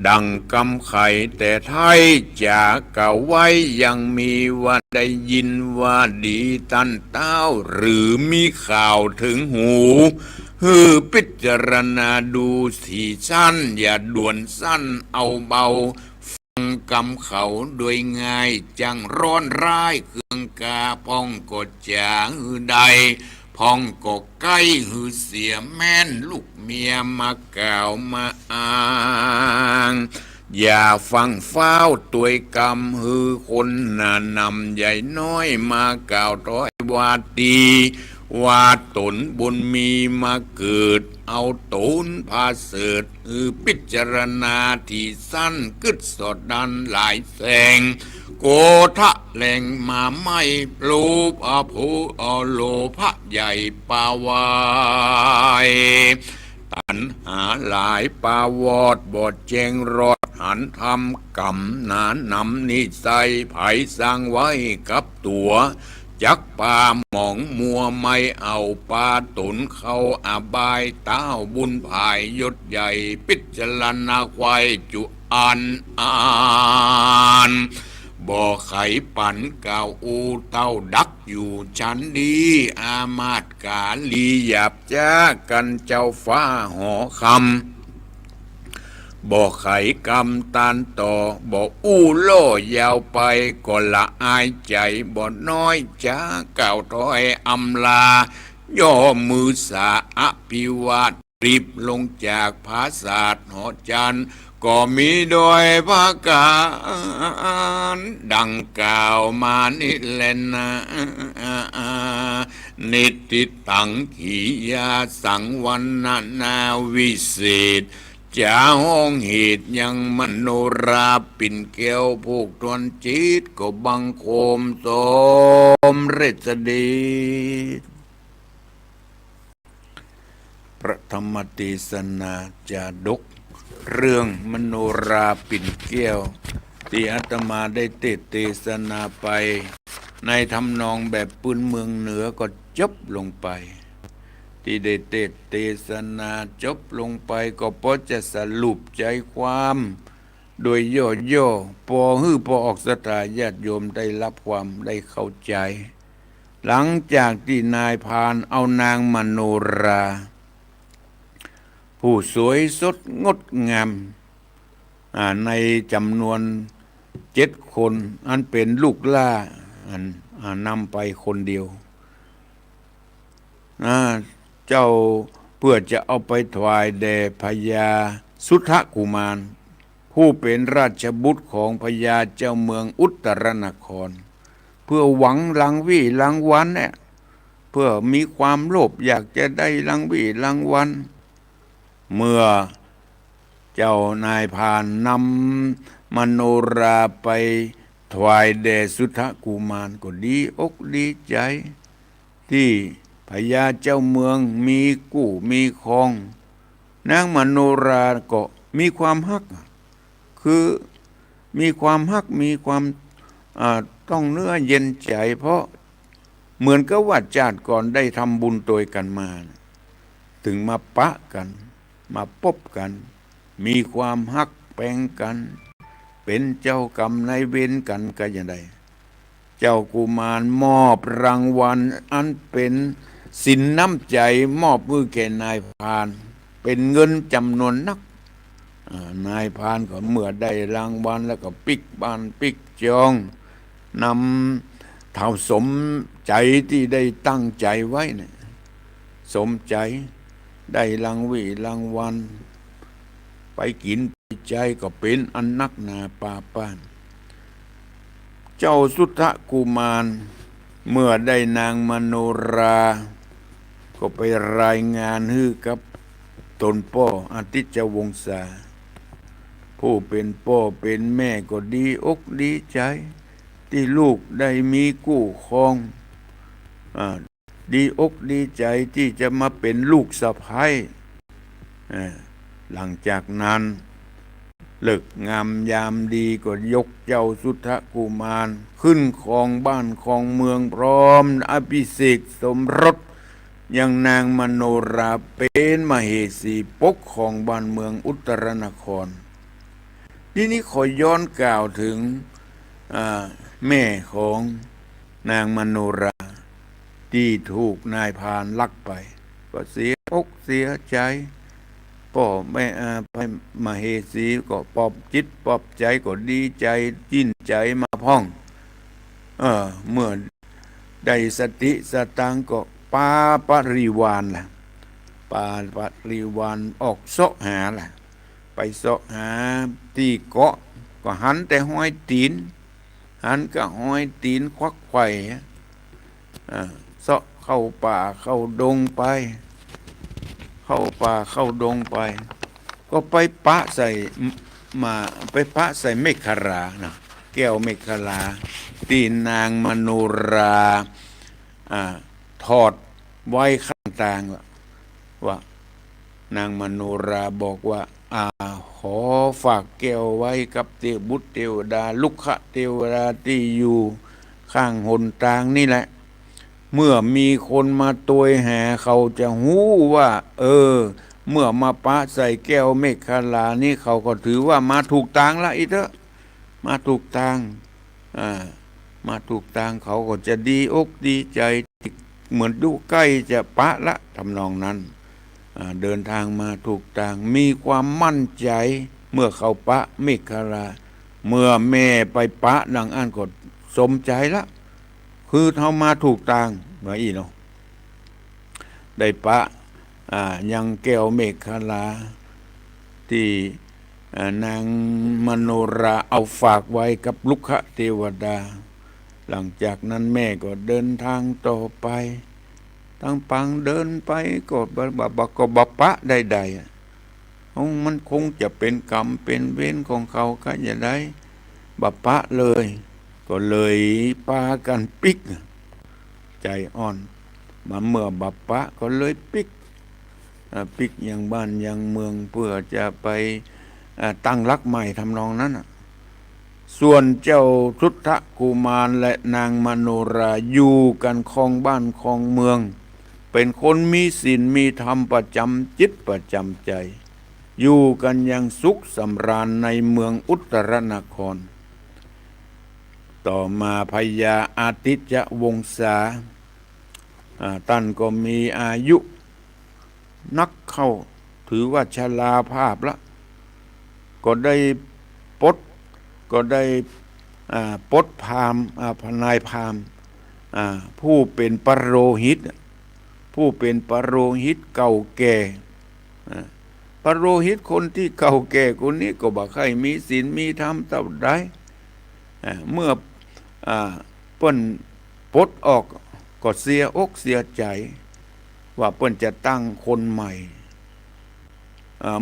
[SPEAKER 2] ดังกำไข่แต่ไทยจากเก่าไว้ยังมีว่าได้ยินว่าดีตันเต้าหรือมีข่าวถึงหูพิจารณาดูสีชั้นอย่าด่วนสั้นเอาเบาฟังกำเขาโดยง่ายจังร้อนร้ายเครื่องกาพองกดจางใดพองก็ใกล้หือเสียแม่นลูกเมียมากล่าวมาอ้างอย่าฟังเฝ้าตัวกรรมหือคนน่านำใหญ่น้อยมากล่าวร้อยวาดีว่าตนบุญมีมาเกิดเอาตนพาเสดพิจารณาที่สั้นกึดสดดันหลายแสงโกทะแหล่งมาไม่โลภภูโลภะใหญ่ปาวายตัณหาหลายปาวอดบดแจงรอดหันทำกรรมนานำนิสัยไผสร้างไว้กับตัวจักป่าหมองมัวไม่เอาปาตนเข้าอาบายเต้าบุญภายยศใหญ่พิจารณาควายจุอันบ่อไขปันเก่าอูเต้าดักอยู่ชั้นดีอามาตย์กาลีหยาบจ้ากันเจ้าฟ้าหอคำบ่ไขกรรมตานต่อบ่อู้โล่ยาวไปก็ละอายใจบ่น้อยจ้าเก่าถอยอำลา ย่อมือสาอภิวาทรีบลงจากผาศาสตร์หอจันทร์ก็มีโดยพระการดังกล่าวมานิแลนะนิติตังขียาสังวันนาวิเศษจาห้องเหตุยังมโนราปิ่นแก้วผูกทวนจิตก็บังโคมสมเรศดีพระธรรมเทศนาจาดกเรื่องมโนราปิ่นแก้วที่อาตมาได้เทศนาไปในทำนองแบบปืนเมืองเหนือก็จบลงไปที่ได้เทศนาจบลงไปก็เพราะจะสรุปใจความโดยย่อๆพอออกสถาญาติโยมได้รับความได้เข้าใจหลังจากที่นายพรานเอานางมโนราผู้สวยสดงดงามในจำนวน7 คนอันเป็นลูกล่านำไปคนเดียวเจ้าเพื่อจะเอาไปถวายแด่พญาสุทธกุมารผู้เป็นราชบุตรของพญาเจ้าเมืองอุตรนครเพื่อหวังรางวัลเนี่ยเพื่อมีความโลภอยากจะได้รางวัลเมื่อเจ้านายพรานนำมโนราไปถวายแด่สุทธกุมารก็ดีอกดีใจที่พญาเจ้าเมืองมีกู้มีครองนางมโนราก็มีความฮักคือมีความฮักมีความต้องเนื้อเย็นใจเพราะเหมือนกับว่าชาติก่อนได้ทำบุญโดยกันมาถึงมาปะกันมาพบกันมีความฮักแปลงกันเป็นเจ้ากรรมนายเวรกันก็อย่างใดเจ้ากุมารมอบรางวัลอันเป็นสินน้ำใจมอบมือแก่นายพรานเป็นเงินจำนวนนักนายพรานก็เมื่อได้รางวัลแล้วก็ปิกบ้านปิกจองนำเท่าสมใจที่ได้ตั้งใจไว้เนี่ยสมใจได้รางวัลไปกินไปใจก็เป็นอันนักหนาป่าป้านเจ้าสุทธกุมารเมื่อได้นางมโนราก็ไปรายงานให้กับตนพ่ออาทิตย์วงศาผู้เป็นพ่อเป็นแม่ก็ดีอกดีใจที่ลูกได้มีกู้ครองดีอกดีใจที่จะมาเป็นลูกสะใภ้หลังจากนั้นเลิกงามยามดีก็ยกเจ้าสุทธกุมารขึ้นครองบ้านครองเมืองพร้อมอภิเษกสมรสยังนางมโนราเป็นมเหสีปกครองบ้านเมืองอุตรนครทีนี้ขอย้อนกล่าวถึงแม่ของนางมโนราที่ถูกนายพรานลักไปก็เสียอกเสียใจพ่อแม่ไปมเหสีก็ปลอบจิตปลอบใจก็ดีใจจิ้นใจมาพ่องเมื่อได้สติสตังก็ปาปริวานล่ะปริวานออกเสาะหาล่ะไปเสาะหาที่เกาะก็หันแต่ห้อยตีนหันก็ห้อยตีนควักไข่เสาะเข้าป่าเข้าดงไปเข้าป่าเข้าดงไปก็ไปปะใส่เมฆรานะแก้วเมฆราที่นางมโนราทอดไว้ข้างทางว่านางมโนราบอกว่าขอฝากแก้วไว้กับเทพบุตรเทวดาลุกขะเทวดาที่อยู่ข้างหนทางนี่แหละเมื่อมีคนมาตัวยแห่เขาจะหู้ว่าเมื่อมาปะใส่แก้วเมฆลานี่เขาก็ถือว่ามาถูกทางละอีเถอะมาถูกทางมาถูกทางเขาก็จะดีอกดีใจเหมือนดูใกล้จะปะละทำนองนั้นเดินทางมาถูกทางมีความมั่นใจเมื่อเขาปะเมฆลาเมื่อแม่ไปปะดังอันก็สมใจละคือเขามาถูกทางว่าอีเนาะ ได้ปะยังแก้วเมฆคลาที่นางมโนราเอาฝากไว้กับลุกขเทวดาหลังจากนั้นแม่ก็เดินทางต่อไปตั้งปังเดินไปก็บัปะใดๆมันคงจะเป็นกรรมเป็นเวรของเขาก็อย่าได้บัปะเลยก็เลยพากันปิกใจอ่อนมาเมื่อบัปะก็เลยปิกอย่างบ้านอย่างเมืองเพื่อจะไปตั้งรักใหม่ทำนองนั้นส่วนเจ้าทุตตะกุมารและนางมโนราอยู่กันครองบ้านครองเมืองเป็นคนมีศีลมีธรรมประจำจิตประจำใจอยู่กันอย่างสุขสำราญในเมืองอุตรนครต่อมาพญาอาทิตยวงศาท่านก็มีอายุนักเข้าถือว่าชราภาพละก็ได้ปลดพราหมณ์นายพราหมณ์ผู้เป็นปโรหิตเก่าแก่ปโรหิตคนที่เก่าแก่คนนี้ก็บอกให้มีศีลมีธรรมเท่าใดเมื่อเปิ้นปลดออกก็เสียอกเสียใจว่าเปิ้นจะตั้งคนใหม่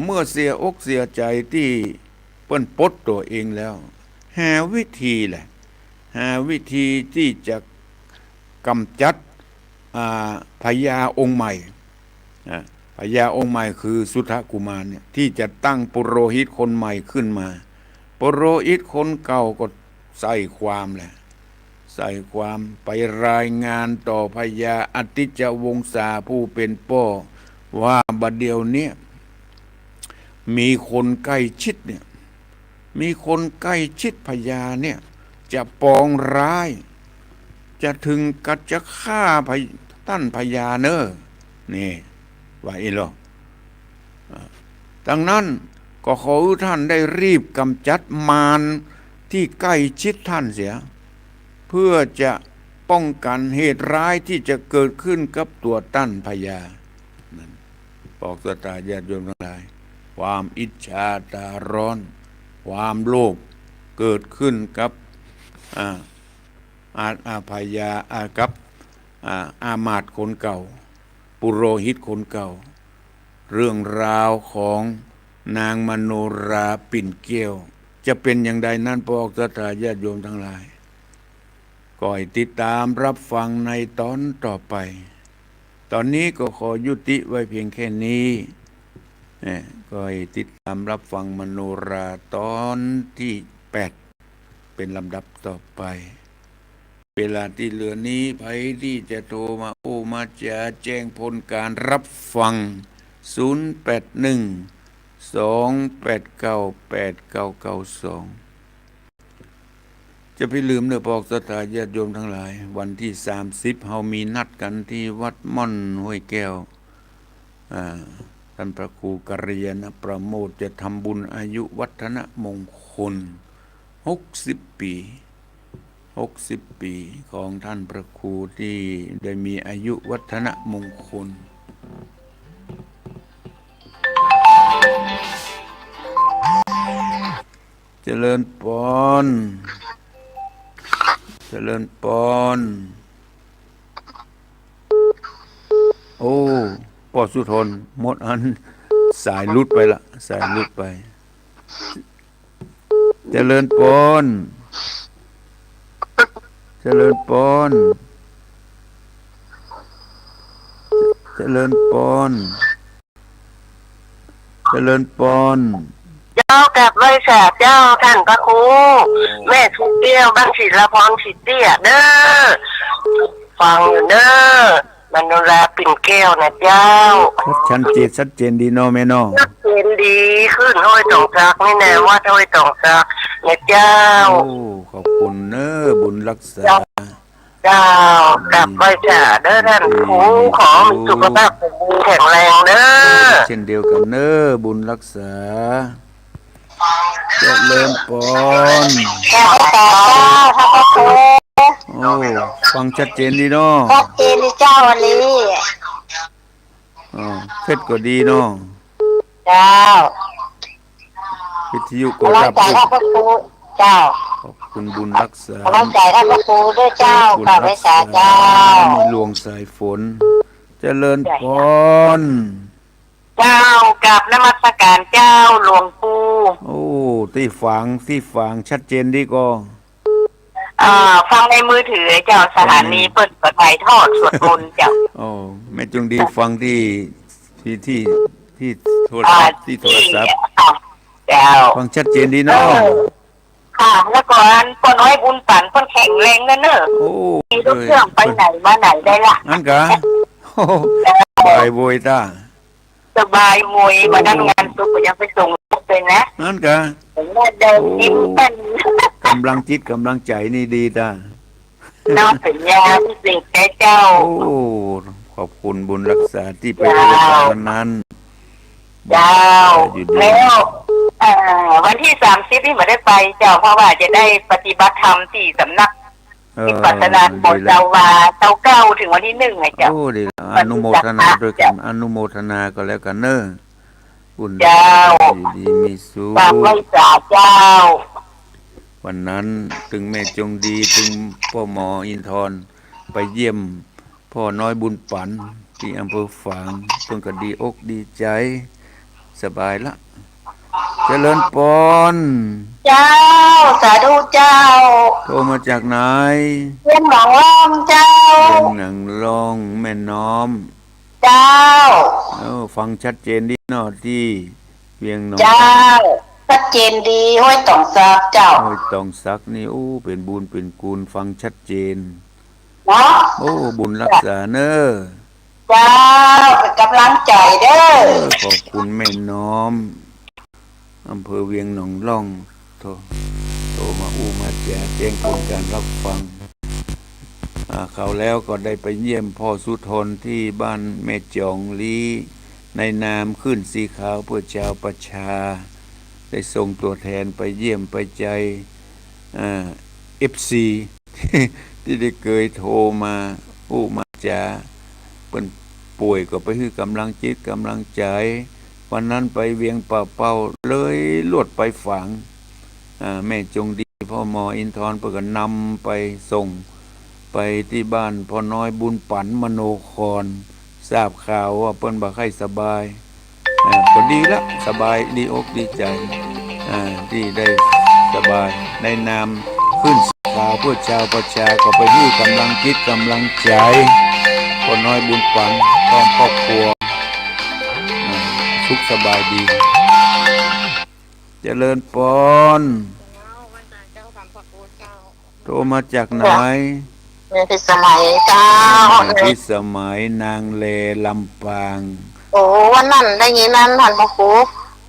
[SPEAKER 2] เมื่อเสียอกเสียใจที่เปิ้นปลดตัวเองแล้วหาวิธีที่จะกำจัดพญาองค์ใหม่พญาองค์ใหม่คือสุทธกุมารเนี่ยที่จะตั้งปุโรหิตคนใหม่ขึ้นมาปุโรหิตคนเก่าก็ใส่ความไปรายงานต่อพญาอาทิตยวงศาผู้เป็นพ่อว่าบัดเดี๋ยวนี้มีคนใกล้ชิดพญาเนี่ยจะปองร้ายจะถึงกับจะฆ่าท่านพญาเนอนี่ว่าอีหรอดังนั้นก็ขอท่านได้รีบกำจัดมารที่ใกล้ชิดท่านเสียเพื่อจะป้องกันเหตุร้ายที่จะเกิดขึ้นกับตัวท่านพญานั่นบอกสตาญาติโยมทั้งหลายความอิจฉาตาร้อนความโลภเกิดขึ้นกับพญากับอามาตย์คนเก่าปุโรหิตคนเก่าเรื่องราวของนางมโนราปิ่นเกลี้ยวจะเป็นอย่างใดนั้นบอกสตาญาติโยมทั้งหลายก็ให้ติดตามรับฟังในตอนต่อไป ตอนนี้ก็ขอยุติไว้เพียงแค่นี้ก็ให้ติดตามรับฟังมโนราตอนที่8เป็นลำดับต่อไปเวลาที่เหลือนี้ใครที่จะโทรมามาจะแจ้งผลการรับฟัง0812898992จะไปลืมเนื้อบอกสถาญาติโยมทั้งหลายวันที่30เฮามีนัดกันที่วัดม่อนห้วยแก้วท่านพระครูกัลยาณประโมทจะทำบุญอายุวัฒนมงคล60 ปีของท่านพระครูที่ได้มีอายุวัฒนมงคลเจริญพรโอ้พ่อสุทนหมดอันสายลุดไปเจริญพรเจ้า
[SPEAKER 3] กับไว้แสบเจ้าท่านพระครูแม่ทุกเตี้ยวบ้านศิลพรศิเตี้ยเด้อฟังอยู่เด้อมโนราปิ่นแก้วนะเจ้า
[SPEAKER 2] ชัดเจนดีเนาะแม่เนาะ
[SPEAKER 3] ชัดเจนดีขึ้นห้อยตองซักนี่แน่ว่าห้อยตองซักนะเจ้า
[SPEAKER 2] โอ้ขอบคุณเน้อบุญรักษา
[SPEAKER 3] เจ้ากลับไว้จ้าเด้อท่านครูขอมีสุขภาพแข็งแรงเด้อ
[SPEAKER 2] เช่นเดียวกันเน้อบุญรักษาเจริญพรโอ้ฟังชัดเจนดีเนาะ
[SPEAKER 3] ชัดเจนดีเจ้าวันนี้
[SPEAKER 2] อ๋อเฟซก็ดีเนาะ
[SPEAKER 3] เจ้า
[SPEAKER 2] วิทยุก็
[SPEAKER 3] กำลัง
[SPEAKER 2] รับ
[SPEAKER 3] ใจท่านพระครูเจ้า
[SPEAKER 2] ขอบคุณบุญรักษาก
[SPEAKER 3] ำลังใจท่านพระครูด้วยเจ้า
[SPEAKER 2] บุญ
[SPEAKER 3] กับไว้
[SPEAKER 2] รักษา
[SPEAKER 3] สาเจ้า
[SPEAKER 2] มีหลวงสายฝนเจริญพร
[SPEAKER 3] เจ้ากับนมัสการเจ้าหลวงปู่
[SPEAKER 2] โอ้ที่ฝังชัดเจนดีก็
[SPEAKER 3] ฟังในมือถือเจ้าสถานีเปิดถ่ายทอดสวดมนต์เจ้า
[SPEAKER 2] โอ้แม่จงดีฟังที่โทรศัพท์ที่โทรศัพท์
[SPEAKER 3] เจ้า
[SPEAKER 2] ฟังชัดเจนดีเนาะ
[SPEAKER 3] ค่ะแล้วก่อนปน้อยบุญปันคนแข็งแรงนะเนอะ
[SPEAKER 2] โอ้
[SPEAKER 3] มีรถเครื่องไปไหนมาไหนได้ละ
[SPEAKER 2] นั่นกะบายบวยตา
[SPEAKER 3] สบายมวยมาทำงานสุขยังไปส่งลูกเลยนะ
[SPEAKER 2] นั่นกะ
[SPEAKER 3] เดินยิ้มเป็น
[SPEAKER 2] กำลังจิตกำลังใจนี่ดีตา
[SPEAKER 3] น้องสัญญาพิเศษแก่เจ้า
[SPEAKER 2] โอ้ขอบคุณบุญรักษาที่ไปรักษาวันนั้น
[SPEAKER 3] เจ้าแล้ววันที่30นี่ไม่ได้ไปเจ้าเพราะว่าจะได้ปฏิบัติธรรมที่สำนักวิปัสสนาโบสถ์เจ้าวาเจ้าเก้าถึงวันที่1ไงเจ้า
[SPEAKER 2] โอ้ดีอนุโมทนาด้วยกันอนุโมทนาก็แล้วกันเนอะบุญ
[SPEAKER 3] เจ้า
[SPEAKER 2] ดีมีสุข
[SPEAKER 3] ตามไว้สาเจ้า
[SPEAKER 2] วันนั้นถึงแม่จงดีถึงพ่อหมออินทร์ไปเยี่ยมพ่อน้อยบุญปันที่อำเภอฝางเพิ่นก็ดีอกดีใจสบายละเจริญปอน
[SPEAKER 3] เจ้าสาธุเจ้า
[SPEAKER 2] โทรมาจากไหน
[SPEAKER 3] เรียนหนองล้อมเจ้า
[SPEAKER 2] เรียนหนังลองแม่น้อม
[SPEAKER 3] เจ้า
[SPEAKER 2] ฟังชัดเจนดีเนาะที่เวียงหนอง
[SPEAKER 3] เจ้าชัดเจนดีห้วยตองซักเจ้า
[SPEAKER 2] ห้วยตองซักนี่โอ้เป็นบุญเป็นกุลฟังชัดเจน
[SPEAKER 3] เนาะ
[SPEAKER 2] โอ้บุญรักษาเนอะ
[SPEAKER 3] เจ้าเป็นกำลังใจเด้อ
[SPEAKER 2] ขอบคุณแม่น้อมอำเภอเวียงหนองล่องโทรมามาแจ้งผลการรับฟังเขาแล้วก็ได้ไปเยี่ยมพ่อสุทนที่บ้านแม่จองลีในนามขึ้นสีขาวเพื่อชาวประชาได้ส่งตัวแทนไปเยี่ยมไปใจFC ที่ได้เคยโทรมามาจาเป็นป่วยก็ไปให้กำลังจิตกำลังใจวันนั้นไปเวียงป่าเป้าเลยลวดไปฝังแม่จงดีพ่อหมออินทร์เพิ่นก็นำไปส่งไปที่บ้านพ่อน้อยบุญปันมโนครทราบข่าวว่าเพิ่นบ่ค่อยสบายก็ดีละสบายดีอกดีใจที่ได้สบายในนามขึ้นข่าวเพื่อชาวประชาก็ไปให้กำลังจิตกำลังใจพ่อน้อยบุญปันพร้อมครอบครัวสุขสบายดีเจริญปอนโทรมาจากไหน
[SPEAKER 3] พิสมัยเจ้า
[SPEAKER 2] พิสมัยนางเลลำปาง
[SPEAKER 3] โอ้วันนั้นได้ยินนั้นท่านพระครู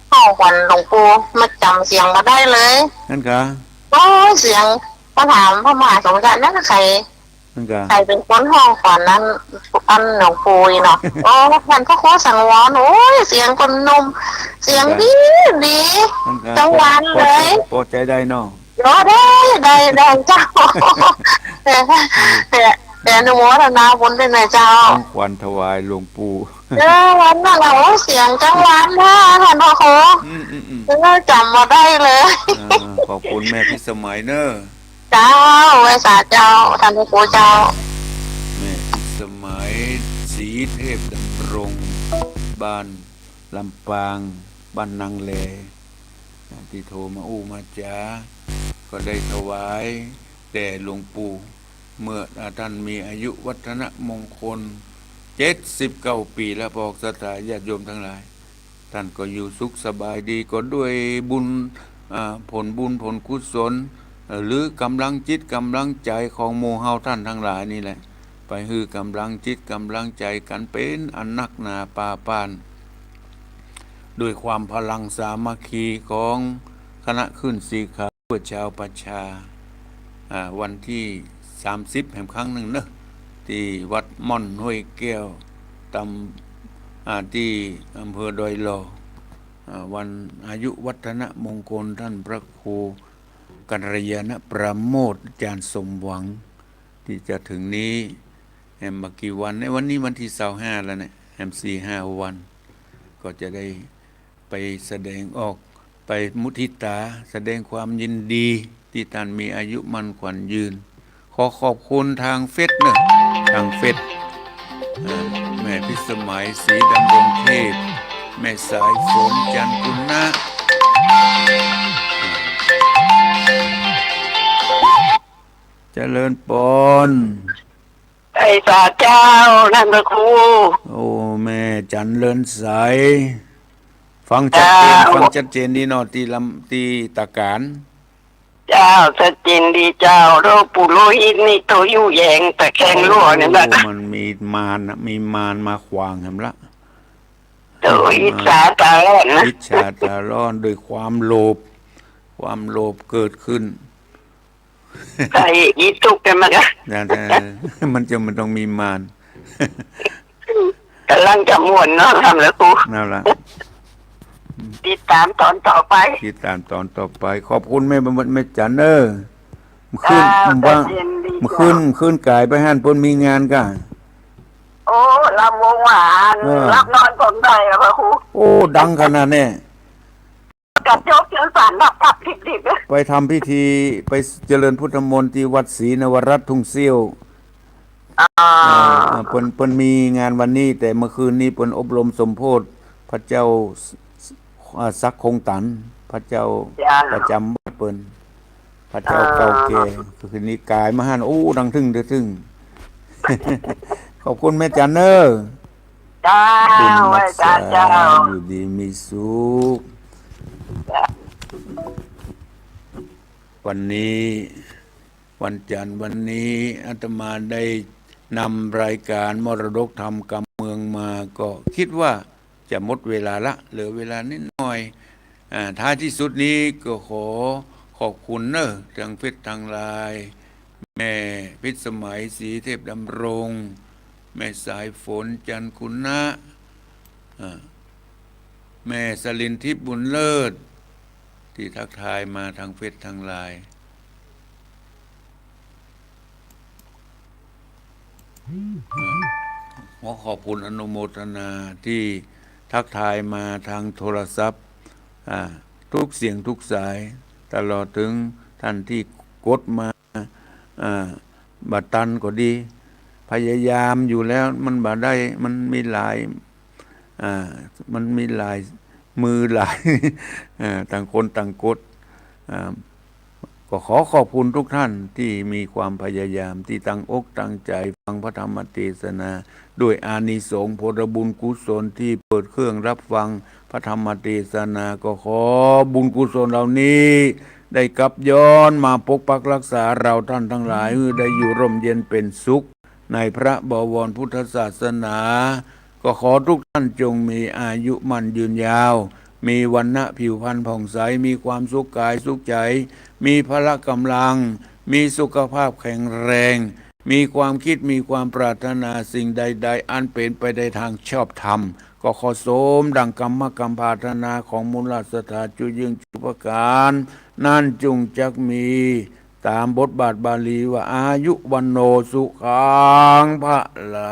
[SPEAKER 3] เข้าขวัญหลวงปู่มาจำเสียงมาได้เลย
[SPEAKER 2] นั่นค่ะ
[SPEAKER 3] โอ้เสียงมาถามพระมหาสมภารนั่นใครเป็นคนห้องขวัญนั้นอันหลวงปู่เนาะโอ้ท่านพระครูสังวรโอ้ยเสียงคนนมเสียงดีจังหวะเลย
[SPEAKER 2] พอใจได้เนาะ
[SPEAKER 3] ได้เจ้าแต่อนุโมทนาบุญด้วยนะเจ้า
[SPEAKER 2] ขวัญถวายหลวงปู่
[SPEAKER 3] วันนั้นเราเสียงจังหวะนะท่านพ่อครูจำมาได้เลย
[SPEAKER 2] ขอบคุณแม่พิสมัยเนอะ
[SPEAKER 3] เจ้าไว้สาเจ้าท่านพ่อครูเจ้า
[SPEAKER 2] แม่พิสมัยศรีเทพดำรงบ้านลำปางบ้านนางเลที่โทรมามาจ้าก็ได้ถวายแด่หลวงปู่เมื่อท่านมีอายุวัฒนมงคล79 ปีแล้วบอกศรัทธาญาติโยมทั้งหลายท่านก็อยู่สุขสบายดีก็ด้วยบุญผลบุญผลกุศลหรือกำลังจิตกำลังใจของหมู่เฮาท่านทั้งหลายนี่แหละไปฮือกำลังจิตกำลังใจกันเป็นอันนักหนาป่าปานด้วยความพลังสามัคคีของคณะขึ้นสีขาวเพื่อชาวประชาวันที่30แห่งครั้งหนึ่งเนอะที่วัดม่อนห้วยแก้วตำที่อำเภอดอยหล่อวันอายุวัฒนมงคลท่านพระครูกัลยาณประโมทอาจารย์สมหวังที่จะถึงนี้มากี่วันในวันนี้วันที่25แล้วเนี่ย แฮม4-5 วันก็จะได้ไปแสดงออกไปมุทิตาแสดงความยินดีที่ท่านมีอายุมั่นขวัญยืนขอขอบคุณทางเฟซเนอะทางเฟซแม่พิสมัยศรีดำรงเทพแม่สายฝนจันกุณนะเจริญปน
[SPEAKER 3] ไอ้สาเจ้าท่านพระครู
[SPEAKER 2] โอ้แม่จันเลินใสฟังชัดเจนฟังชัดเจนดีเนาะที่ลำที่ตะการ
[SPEAKER 3] เจ้าสจินดีเจ้าโรคปุโรหิตนี่ตัวอยู่แยงแต่แข็งรั่วเนี่ยนะ
[SPEAKER 2] มันมีมารนะมีมารมาขวางเห็นละ
[SPEAKER 3] ตัวอิจฉาตาร้อนนะ
[SPEAKER 2] อิจฉาตาร้อนโดยความโลภเกิดขึ้น
[SPEAKER 3] ใครอีตุกกันมากัน
[SPEAKER 2] มันต้องมีมาร
[SPEAKER 3] กำลังจะม่วนเนาะทำแล้วกู
[SPEAKER 2] นั่นละ
[SPEAKER 3] ติดตามตอนต่อไป
[SPEAKER 2] ขอบคุณแม่บำบัดแม่จันเนอร์ขึ้นว่าขึ้นกายไปหันปนมีงานกัน
[SPEAKER 3] โอ้ลำวงหวานรับนอนคนใดอะพระครู
[SPEAKER 2] โอ้ดังขนาดนี้
[SPEAKER 3] กัดยกเชิญสารดับกลับผิด
[SPEAKER 2] ไปทำพิธีไปเจริญพุทธมนต์ที่วัดศรีนวรัตน์ทุ่งเซี่ยวเปิ้นมีงานวันนี้แต่เมื่อคืนนี้เปิ้นอบรมสมโพธิพระเจ้าซักคงตันพระเจ้าประจำวัดเปิ้นพระเจ้าเก่าแก่คืนนี้กายมหันโอ้ดังทึ่งขอบคุณแม่จันเนอร์
[SPEAKER 3] จ้าเจ้า
[SPEAKER 2] อยู่ดีมีสุขวันนี้วันจันทร์วันนี้อาตมาได้นำรายการมรดกธรรมการเมืองมาก็คิดว่าจะหมดเวลาละเหลือเวลานิดหน่อยท้ายที่สุดนี้ก็ขอบคุณเนอะทางเฟซทางไลน์แม่พิสมัยศรีเทพดำรงแม่สายฝนจันกุณนะแม่สลินทิพย์บุญเลิศที่ทักทายมาทางเฟซทางไลน์ขอบคุณอนุโมทนาที่ทักทายมาทางโทรศัพท์ทุกเสียงทุกสายตลอดถึงท่านที่กดมาบัตรตันก็ดีพยายามอยู่แล้วมันบ่ได้มันมีหลายมือหลายต่างคนต่างกดก็ขอบคุณทุกท่านที่มีความพยายามที่ตั้งอกตั้งใจฟังพระธรรมเทศนาด้วยอานิสงส์ผลบุญกุศลที่เปิดเครื่องรับฟังพระธรรมเทศนาก็ขอบุญกุศลเหล่านี้ได้กลับย้อนมาปกปักรักษาเราท่านทั้งหลายให้ได้อยู่ร่มเย็นเป็นสุขในพระบวรพุทธศาสนาก็ขอทุกท่านจงมีอายุมั่นยืนยาวมีวรรณะผิวพรรณผ่องใสมีความสุขกายสุขใจมีพละกำลังมีสุขภาพแข็งแรงมีความคิดมีความปรารถนาสิ่งใดๆอันเป็นไปในทางชอบธรรมก็ขอโสมดังกรรมปรารถนาของมูลราชธาจุยึงจุปการนั่นจุงจักมีตามบทบาทบาลีว่าอายุวันโนสุขังพระลา